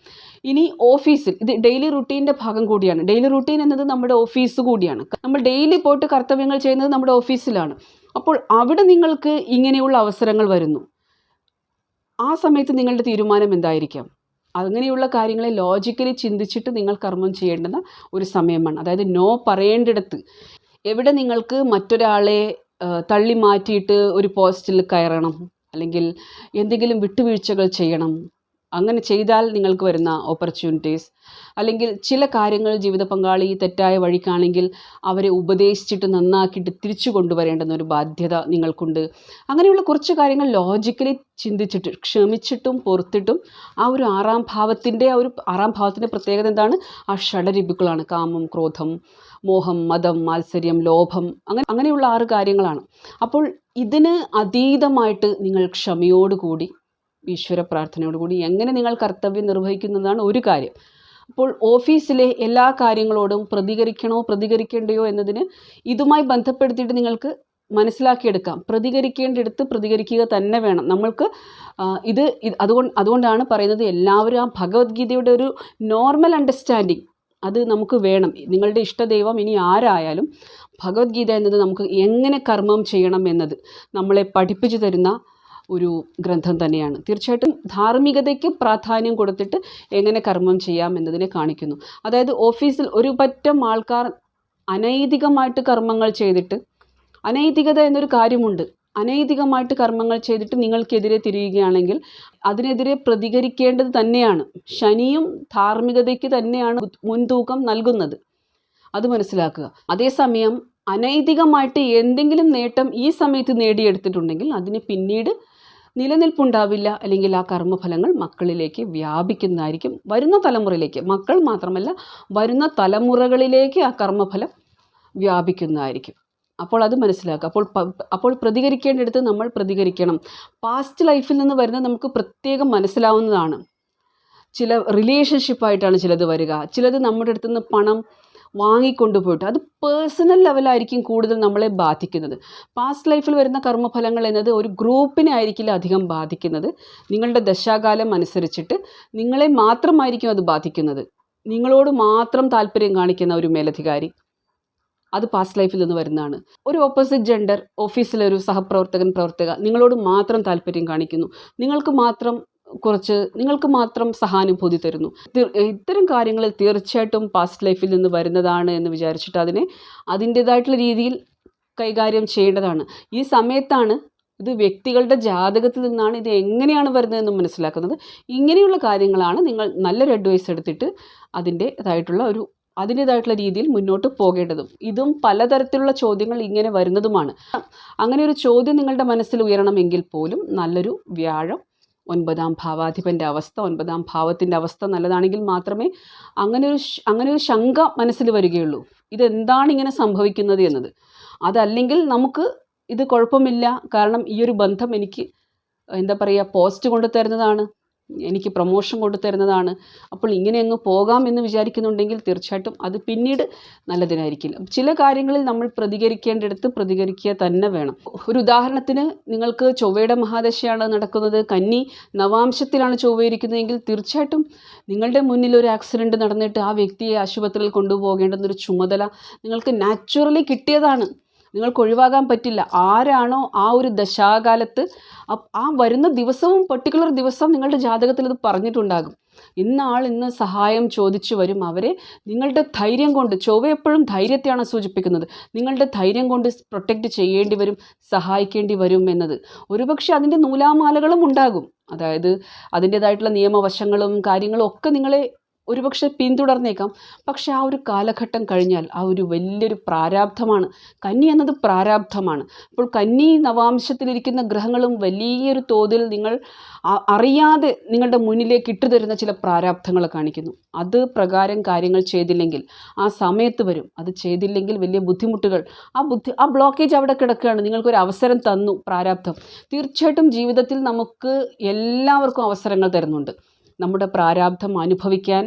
A: ഇനി ഓഫീസിൽ ഇത് ഡെയിലി റുട്ടീൻ്റെ ഭാഗം കൂടിയാണ്. ഡെയിലി റുട്ടീൻ എന്നത് നമ്മുടെ ഓഫീസ് കൂടിയാണ്. നമ്മൾ ഡെയിലി പോയിട്ട് കർത്തവ്യങ്ങൾ ചെയ്യുന്നത് നമ്മുടെ ഓഫീസിലാണ്. അപ്പോൾ അവിടെ നിങ്ങൾക്ക് ഇങ്ങനെയുള്ള അവസരങ്ങൾ വരുന്നു. ആ സമയത്ത് നിങ്ങളുടെ തീരുമാനം എന്തായിരിക്കാം? അങ്ങനെയുള്ള കാര്യങ്ങളെ ലോജിക്കലി ചിന്തിച്ചിട്ട് നിങ്ങൾ കർമ്മം ചെയ്യേണ്ടുന്ന ഒരു സമയമാണ്. അതായത് നോ പറയേണ്ടിടത്ത്, എവിടെ നിങ്ങൾക്ക് മറ്റൊരാളെ തള്ളി മാറ്റിയിട്ട് ഒരു പോസ്റ്റിൽ കയറണം, അല്ലെങ്കിൽ എന്തെങ്കിലും വിട്ടുവീഴ്ചകൾ ചെയ്യണം, അങ്ങനെ ചെയ്താൽ നിങ്ങൾക്ക് വരുന്ന ഓപ്പർച്യൂണിറ്റീസ്, അല്ലെങ്കിൽ ചില കാര്യങ്ങൾ ജീവിത പങ്കാളി തെറ്റായ വഴിക്കാണെങ്കിൽ അവരെ ഉപദേശിച്ചിട്ട് നന്നാക്കിയിട്ട് തിരിച്ചു കൊണ്ടുവരേണ്ടുന്ന ഒരു ബാധ്യത നിങ്ങൾക്കുണ്ട്. അങ്ങനെയുള്ള കുറച്ച് കാര്യങ്ങൾ ലോജിക്കലി ചിന്തിച്ചിട്ട് ക്ഷമിച്ചിട്ടും പൊറുത്തിട്ടും ആ ഒരു 6ാം ഭാവത്തിൻ്റെ പ്രത്യേകത എന്താണ്? ആ ഷഡരിപുക്കളാണ്. കാമം, ക്രോധം, മോഹം, മദം, മാത്സര്യം, ലോഭം, അങ്ങനെയുള്ള 6 കാര്യങ്ങളാണ്. അപ്പോൾ ഇതിന് അതീതമായിട്ട് നിങ്ങൾ ക്ഷമയോടുകൂടി ഈശ്വര പ്രാർത്ഥനയോടുകൂടി എങ്ങനെ നിങ്ങൾ കർത്തവ്യം നിർവഹിക്കുന്നതാണ് ഒരു കാര്യം. അപ്പോൾ ഓഫീസിലെ എല്ലാ കാര്യങ്ങളോടും പ്രതികരിക്കേണ്ടയോ എന്നതിന് ഇതുമായി ബന്ധപ്പെടുത്തിയിട്ട് നിങ്ങൾക്ക് മനസ്സിലാക്കിയെടുക്കാം. പ്രതികരിക്കേണ്ടിടത്ത് പ്രതികരിക്കുക തന്നെ വേണം. നമ്മൾക്ക് അതുകൊണ്ടാണ് പറയുന്നത് എല്ലാവരും ആ ഭഗവത്ഗീതയുടെ ഒരു നോർമൽ അണ്ടർസ്റ്റാൻഡിങ് അത് നമുക്ക് വേണം. നിങ്ങളുടെ ഇഷ്ടദൈവം ഇനി ആരായാലും ഭഗവത്ഗീത എന്നത് നമുക്ക് എങ്ങനെ കർമ്മം ചെയ്യണം എന്നത് നമ്മളെ പഠിപ്പിച്ചു തരുന്ന ഒരു ഗ്രന്ഥം തന്നെയാണ്. തീർച്ചയായിട്ടും ധാർമ്മികതയ്ക്ക് പ്രാധാന്യം കൊടുത്തിട്ട് എങ്ങനെ കർമ്മം ചെയ്യാം എന്നതിനെ കാണിക്കുന്നു. അതായത് ഓഫീസിൽ ഒരു പറ്റം ആൾക്കാർ അനൈതികമായിട്ട് കർമ്മങ്ങൾ ചെയ്തിട്ട്, അനൈതികത എന്നൊരു കാര്യമുണ്ട്, അനൈതികമായിട്ട് കർമ്മങ്ങൾ ചെയ്തിട്ട് നിങ്ങൾക്കെതിരെ തിരിയുകയാണെങ്കിൽ അതിനെതിരെ പ്രതികരിക്കേണ്ടത് തന്നെയാണ്. ശനിയും ധാർമ്മികതയ്ക്ക് തന്നെയാണ് മുൻതൂക്കം നൽകുന്നത്, അത് മനസ്സിലാക്കുക. അതേസമയം അനൈതികമായിട്ട് എന്തെങ്കിലും നേട്ടം ഈ സമയത്ത് നേടിയെടുത്തിട്ടുണ്ടെങ്കിൽ അതിന് പിന്നീട് നിലനിൽപ്പുണ്ടാവില്ല, അല്ലെങ്കിൽ ആ കർമ്മഫലങ്ങൾ മക്കളിലേക്ക് വ്യാപിക്കുന്നതായിരിക്കും. വരുന്ന തലമുറയിലേക്ക്, മക്കൾ മാത്രമല്ല വരുന്ന തലമുറകളിലേക്ക് ആ കർമ്മഫലം വ്യാപിക്കുന്നതായിരിക്കും. അപ്പോൾ അത് മനസ്സിലാക്കുക. അപ്പോൾ പ്രതികരിക്കേണ്ടിടത്ത് നമ്മൾ പ്രതികരിക്കണം. പാസ്റ്റ് ലൈഫിൽ നിന്ന് വരുന്നത് നമുക്ക് പ്രത്യേകം മനസ്സിലാവുന്നതാണ്. ചില റിലേഷൻഷിപ്പായിട്ടാണ് ചിലത് വരിക, ചിലത് നമ്മുടെ അടുത്ത് നിന്ന് പണം വാങ്ങിക്കൊണ്ടുപോയിട്ട് അത് പേഴ്സണൽ ലെവലായിരിക്കും കൂടുതൽ നമ്മളെ ബാധിക്കുന്നത്. പാസ്റ്റ് ലൈഫിൽ വരുന്ന കർമ്മഫലങ്ങൾ എന്നത് ഒരു ഗ്രൂപ്പിനെ ആയിരിക്കില്ല അധികം ബാധിക്കുന്നത്. നിങ്ങളുടെ ദശാകാലം അനുസരിച്ചിട്ട് നിങ്ങളെ മാത്രമായിരിക്കും അത് ബാധിക്കുന്നത്. നിങ്ങളോട് മാത്രം താല്പര്യം കാണിക്കുന്ന ഒരു മേലധികാരി, അത് പാസ്റ്റ് ലൈഫിൽ നിന്ന് വരുന്നതാണ്. ഒരു ഓപ്പോസിറ്റ് ജെൻഡർ ഓഫീസിലൊരു പ്രവർത്തക നിങ്ങളോട് മാത്രം താല്പര്യം കാണിക്കുന്നു, നിങ്ങൾക്ക് മാത്രം സഹാനുഭൂതി തരുന്നു. ഇത്തരം കാര്യങ്ങൾ തീർച്ചയായിട്ടും പാസ്റ്റ് ലൈഫിൽ നിന്ന് വരുന്നതാണ് എന്ന് വിചാരിച്ചിട്ട് അതിൻ്റേതായിട്ടുള്ള രീതിയിൽ കൈകാര്യം ചെയ്യേണ്ടതാണ്. ഈ സമയത്താണ് ഇത് വ്യക്തികളുടെ ജാതകത്തിൽ നിന്നാണ് ഇത് എങ്ങനെയാണ് വരുന്നതെന്ന് മനസ്സിലാക്കുന്നത്. ഇങ്ങനെയുള്ള കാര്യങ്ങളാണ് നിങ്ങൾ നല്ലൊരു അഡ്വൈസ് എടുത്തിട്ട് അതിൻ്റേതായിട്ടുള്ള രീതിയിൽ മുന്നോട്ട് പോകേണ്ടതും. ഇതും പലതരത്തിലുള്ള ചോദ്യങ്ങൾ ഇങ്ങനെ വരുന്നതുമാണ്. അങ്ങനെ ഒരു ചോദ്യം നിങ്ങളുടെ മനസ്സിൽ ഉയരണമെങ്കിൽ പോലും നല്ലൊരു വ്യാഴം 9ാം ഭാവാധിപൻ്റെ അവസ്ഥ, 9ാം ഭാവത്തിൻ്റെ അവസ്ഥ നല്ലതാണെങ്കിൽ മാത്രമേ അങ്ങനെ ഒരു ശങ്ക മനസ്സിൽ വരികയുള്ളൂ. ഇതെന്താണ് ഇങ്ങനെ സംഭവിക്കുന്നത് എന്നത്. അതല്ലെങ്കിൽ നമുക്ക് ഇത് കുഴപ്പമില്ല, കാരണം ഈ ഒരു ബന്ധം എനിക്ക് പോസ്റ്റ് കൊണ്ടു തരുന്നതാണ്, എനിക്ക് പ്രൊമോഷൻ കൊണ്ടു തരുന്നതാണ്, അപ്പോൾ ഇങ്ങനെ അങ്ങ് പോകാം എന്ന് വിചാരിക്കുന്നുണ്ടെങ്കിൽ തീർച്ചയായിട്ടും അത് പിന്നീട് നല്ലതിനായിരിക്കില്ല. ചില കാര്യങ്ങളിൽ നമ്മൾ പ്രതികരിക്കേണ്ടിടത്ത് പ്രതികരിക്കുക തന്നെ വേണം. ഒരു ഉദാഹരണത്തിന്, നിങ്ങൾക്ക് ചൊവ്വയുടെ മഹാദശയാണ് നടക്കുന്നത്, കന്നി നവാംശത്തിലാണ് ചൊവ്വയിരിക്കുന്നതെങ്കിൽ തീർച്ചയായിട്ടും നിങ്ങളുടെ മുന്നിൽ ഒരു ആക്സിഡൻറ്റ് നടന്നിട്ട് ആ വ്യക്തിയെ ആശുപത്രിയിൽ കൊണ്ടുപോകേണ്ടുന്നൊരു ചുമതല നിങ്ങൾക്ക് നാച്ചുറലി കിട്ടിയതാണ്. നിങ്ങൾക്ക് ഒഴിവാക്കാൻ പറ്റില്ല. ആരാണോ ആ ഒരു ദശാകാലത്ത് ആ വരുന്ന ദിവസവും പർട്ടിക്കുലർ ദിവസം നിങ്ങളുടെ ജാതകത്തിൽ ഇത് പറഞ്ഞിട്ടുണ്ടാകും. ഇന്ന ആൾ ഇന്ന് സഹായം ചോദിച്ചു വരും. അവരെ നിങ്ങളുടെ ധൈര്യം കൊണ്ട്, ചൊവ്വ എപ്പോഴും ധൈര്യത്തെയാണ് സൂചിപ്പിക്കുന്നത്, നിങ്ങളുടെ ധൈര്യം കൊണ്ട് പ്രൊട്ടക്റ്റ് ചെയ്യേണ്ടി വരും, സഹായിക്കേണ്ടി വരും എന്നത്. ഒരുപക്ഷെ അതിൻ്റെ നൂലാമാലകളും ഉണ്ടാകും. അതായത് അതിൻ്റേതായിട്ടുള്ള നിയമവശങ്ങളും കാര്യങ്ങളും ഒക്കെ നിങ്ങളെ ഒരുപക്ഷെ പിന്തുടർന്നേക്കാം. പക്ഷെ ആ ഒരു കാലഘട്ടം കഴിഞ്ഞാൽ ആ ഒരു വലിയൊരു പ്രാരാബ്ധമാണ്. കന്നി എന്നത് പ്രാരാബ്ധമാണ്. അപ്പോൾ കന്നി നവാംശത്തിലിരിക്കുന്ന ഗ്രഹങ്ങളും വലിയൊരു തോതിൽ നിങ്ങൾ അറിയാതെ നിങ്ങളുടെ മുന്നിലേക്ക് ഇട്ടുതരുന്ന ചില പ്രാരാബ്ധങ്ങൾ കാണിക്കുന്നു. അത് പ്രകാരം കാര്യങ്ങൾ ചെയ്തില്ലെങ്കിൽ ആ സമയത്ത് വരും. അത് ചെയ്തില്ലെങ്കിൽ വലിയ ബുദ്ധിമുട്ടുകൾ, ആ ബ്ലോക്കേജ് അവിടെ കിടക്കുകയാണ്. നിങ്ങൾക്കൊരു അവസരം തന്നു പ്രാരാബ്ധം. തീർച്ചയായിട്ടും ജീവിതത്തിൽ നമുക്ക് എല്ലാവർക്കും അവസരങ്ങൾ തരുന്നുണ്ട്. നമ്മുടെ പ്രാരാബ്ധം അനുഭവിക്കാൻ,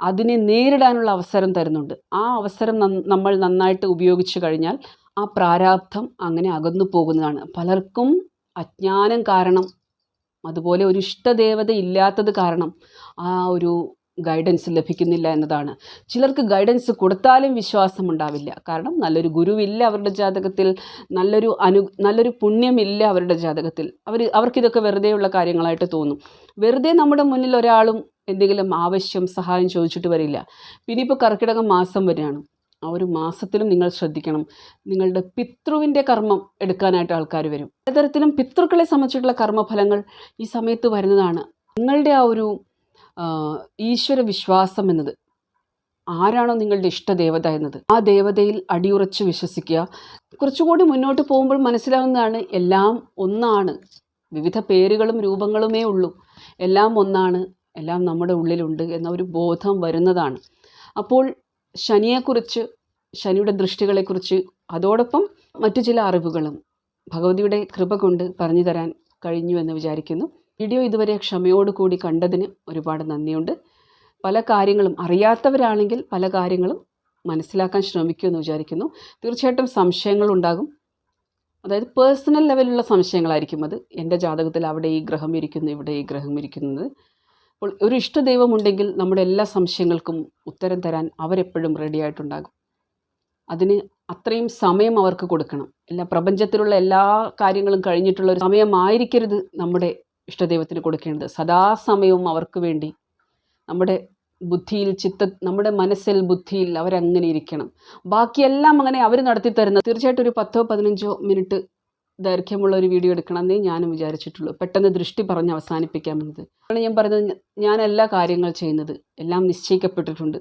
A: അതിനെ നേരിടാനുള്ള അവസരം തരുന്നുണ്ട്. ആ അവസരം നമ്മൾ നന്നായിട്ട് ഉപയോഗിച്ചു കഴിഞ്ഞാൽ ആ പ്രാരാബ്ധം അങ്ങനെ അകന്നു പോകുന്നതാണ്. പലർക്കും അജ്ഞാനം കാരണം, അതുപോലെ ഒരു ഇഷ്ടദേവത ഇല്ലാത്തത് കാരണം ആ ഒരു ഗൈഡൻസ് ലഭിക്കുന്നില്ല എന്നതാണ്. ചിലർക്ക് ഗൈഡൻസ് കൊടുത്താലും വിശ്വാസം ഉണ്ടാവില്ല. കാരണം നല്ലൊരു ഗുരുവില്ല അവരുടെ ജാതകത്തിൽ, നല്ലൊരു പുണ്യമില്ല അവരുടെ ജാതകത്തിൽ. അവർക്കിതൊക്കെ വെറുതെയുള്ള കാര്യങ്ങളായിട്ട് തോന്നും. വെറുതെ നമ്മുടെ മുന്നിൽ ഒരാളും എന്തെങ്കിലും ആവശ്യം, സഹായം ചോദിച്ചിട്ട് വരില്ല. പിന്നെ ഇപ്പോൾ കർക്കിടകം മാസം വരികയാണ്. ആ ഒരു മാസത്തിലും നിങ്ങൾ ശ്രദ്ധിക്കണം. നിങ്ങളുടെ പിതൃവിൻ്റെ കർമ്മം എടുക്കാനായിട്ട് ആൾക്കാർ വരും. പലതരത്തിലും പിതൃക്കളെ സംബന്ധിച്ചിട്ടുള്ള കർമ്മഫലങ്ങൾ ഈ സമയത്ത് വരുന്നതാണ്. നിങ്ങളുടെ ആ ഒരു ഈശ്വര വിശ്വാസം എന്നത്, ആരാണോ നിങ്ങളുടെ ഇഷ്ടദേവത എന്നത്, ആ ദേവതയിൽ അടിയുറച്ച് വിശ്വസിക്കുക. കുറച്ചുകൂടി മുന്നോട്ട് പോകുമ്പോൾ മനസ്സിലാവുന്നതാണ് എല്ലാം ഒന്നാണ്. വിവിധ പേരുകളും രൂപങ്ങളുമേ ഉള്ളൂ. എല്ലാം ഒന്നാണ്, എല്ലാം നമ്മുടെ ഉള്ളിലുണ്ട് എന്ന ഒരു ബോധം വരുന്നതാണ്. അപ്പോൾ ശനിയെക്കുറിച്ച്, ശനിയുടെ ദൃഷ്ടികളെക്കുറിച്ച്, അതോടൊപ്പം മറ്റു ചില അറിവുകളും ഭഗവതിയുടെ കൃപ കൊണ്ട് പറഞ്ഞു തരാൻ കഴിഞ്ഞു എന്ന് വിചാരിക്കുന്നു. വീഡിയോ ഇതുവരെ ക്ഷമയോടുകൂടി കണ്ടതിന് ഒരുപാട് നന്ദിയുണ്ട്. പല കാര്യങ്ങളും അറിയാത്തവരാണെങ്കിൽ പല കാര്യങ്ങളും മനസ്സിലാക്കാൻ ശ്രമിക്കുമെന്ന് വിചാരിക്കുന്നു. തീർച്ചയായിട്ടും സംശയങ്ങളുണ്ടാകും. അതായത് പേഴ്സണൽ ലെവലിലുള്ള സംശയങ്ങളായിരിക്കും അത്. എൻ്റെ ജാതകത്തിൽ അവിടെ ഈ ഗ്രഹം ഇരിക്കുന്നു, ഇവിടെ ഈ ഗ്രഹം ഇരിക്കുന്നത്. അപ്പോൾ ഒരു ഇഷ്ടദൈവമുണ്ടെങ്കിൽ നമ്മുടെ എല്ലാ സംശയങ്ങൾക്കും ഉത്തരം തരാൻ അവരെപ്പോഴും റെഡി ആയിട്ടുണ്ടാകും. അതിന് അത്രയും സമയം അവർക്ക് കൊടുക്കണം. പ്രപഞ്ചത്തിലുള്ള എല്ലാ കാര്യങ്ങളും കഴിഞ്ഞിട്ടുള്ള ഒരു സമയമായിരിക്കരുത് നമ്മുടെ ഇഷ്ടദൈവത്തിന് കൊടുക്കേണ്ടത്. സദാസമയവും അവർക്ക് വേണ്ടി നമ്മുടെ ബുദ്ധിയിൽ, നമ്മുടെ മനസ്സിൽ, ബുദ്ധിയിൽ അവരങ്ങനെ ഇരിക്കണം. ബാക്കിയെല്ലാം അങ്ങനെ അവർ നടത്തി തരുന്നത്. തീർച്ചയായിട്ടും ഒരു 10-15 മിനിറ്റ് ദൈർഘ്യമുള്ള ഒരു വീഡിയോ എടുക്കണമെന്നേ ഞാനും വിചാരിച്ചിട്ടുള്ളൂ. പെട്ടെന്ന് ദൃഷ്ടി പറഞ്ഞ് അവസാനിപ്പിക്കാമെന്നത്. അതാണ് ഞാൻ പറയുന്നത്, ഞാൻ എല്ലാ കാര്യങ്ങൾ ചെയ്യുന്നത് എല്ലാം നിശ്ചയിക്കപ്പെട്ടിട്ടുണ്ട്.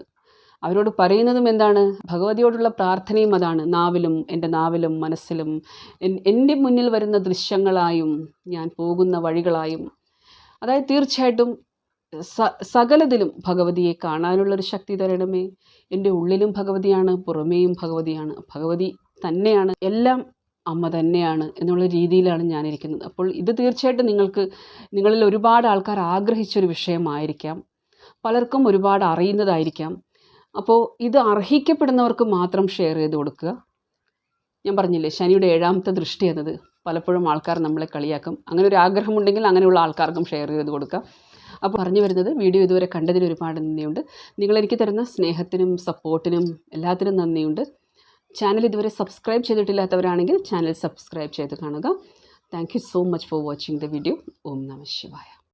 A: അവരോട് പറയുന്നതും എന്താണ്, ഭഗവതിയോടുള്ള പ്രാർത്ഥനയും അതാണ്. എൻ്റെ നാവിലും മനസ്സിലും എൻ്റെ മുന്നിൽ വരുന്ന ദൃശ്യങ്ങളായും ഞാൻ പോകുന്ന വഴികളായും, അതായത് തീർച്ചയായിട്ടും സകലതിലും ഭഗവതിയെ കാണാനുള്ളൊരു ശക്തി തരണമേ. എൻ്റെ ഉള്ളിലും ഭഗവതിയാണ്, പുറമേയും ഭഗവതിയാണ്. ഭഗവതി തന്നെയാണ്, എല്ലാം അമ്മ തന്നെയാണ് എന്നുള്ള രീതിയിലാണ് ഞാനിരിക്കുന്നത്. അപ്പോൾ ഇത് തീർച്ചയായിട്ടും നിങ്ങളിൽ ഒരുപാട് ആൾക്കാർ ആഗ്രഹിച്ചൊരു വിഷയമായിരിക്കാം. പലർക്കും ഒരുപാട് അറിയുന്നതായിരിക്കാം. അപ്പോൾ ഇത് അർഹിക്കപ്പെടുന്നവർക്ക് മാത്രം ഷെയർ ചെയ്ത് കൊടുക്കുക. ഞാൻ പറഞ്ഞില്ലേ, ശനിയുടെ 7ാമത്തെ ദൃഷ്ടി എന്നത് പലപ്പോഴും ആൾക്കാർ നമ്മളെ കളിയാക്കും. അങ്ങനെ ഒരു ആഗ്രഹമുണ്ടെങ്കിൽ അങ്ങനെയുള്ള ആൾക്കാർക്കും ഷെയർ ചെയ്ത് കൊടുക്കുക. അപ്പോൾ പറഞ്ഞു വരുന്നത്, വീഡിയോ ഇതുവരെ കണ്ടതിന് ഒരുപാട് നന്ദിയുണ്ട്. നിങ്ങളെനിക്ക് തരുന്ന സ്നേഹത്തിനും സപ്പോർട്ടിനും എല്ലാത്തിനും നന്ദിയുണ്ട്. ചാനൽ ഇതുവരെ സബ്സ്ക്രൈബ് ചെയ്തിട്ടില്ലാത്തവരാണെങ്കിൽ ചാനൽ സബ്സ്ക്രൈബ് ചെയ്ത് കാണുക. Thank you so much for watching the video. ഓം നമഃ ശിവായ.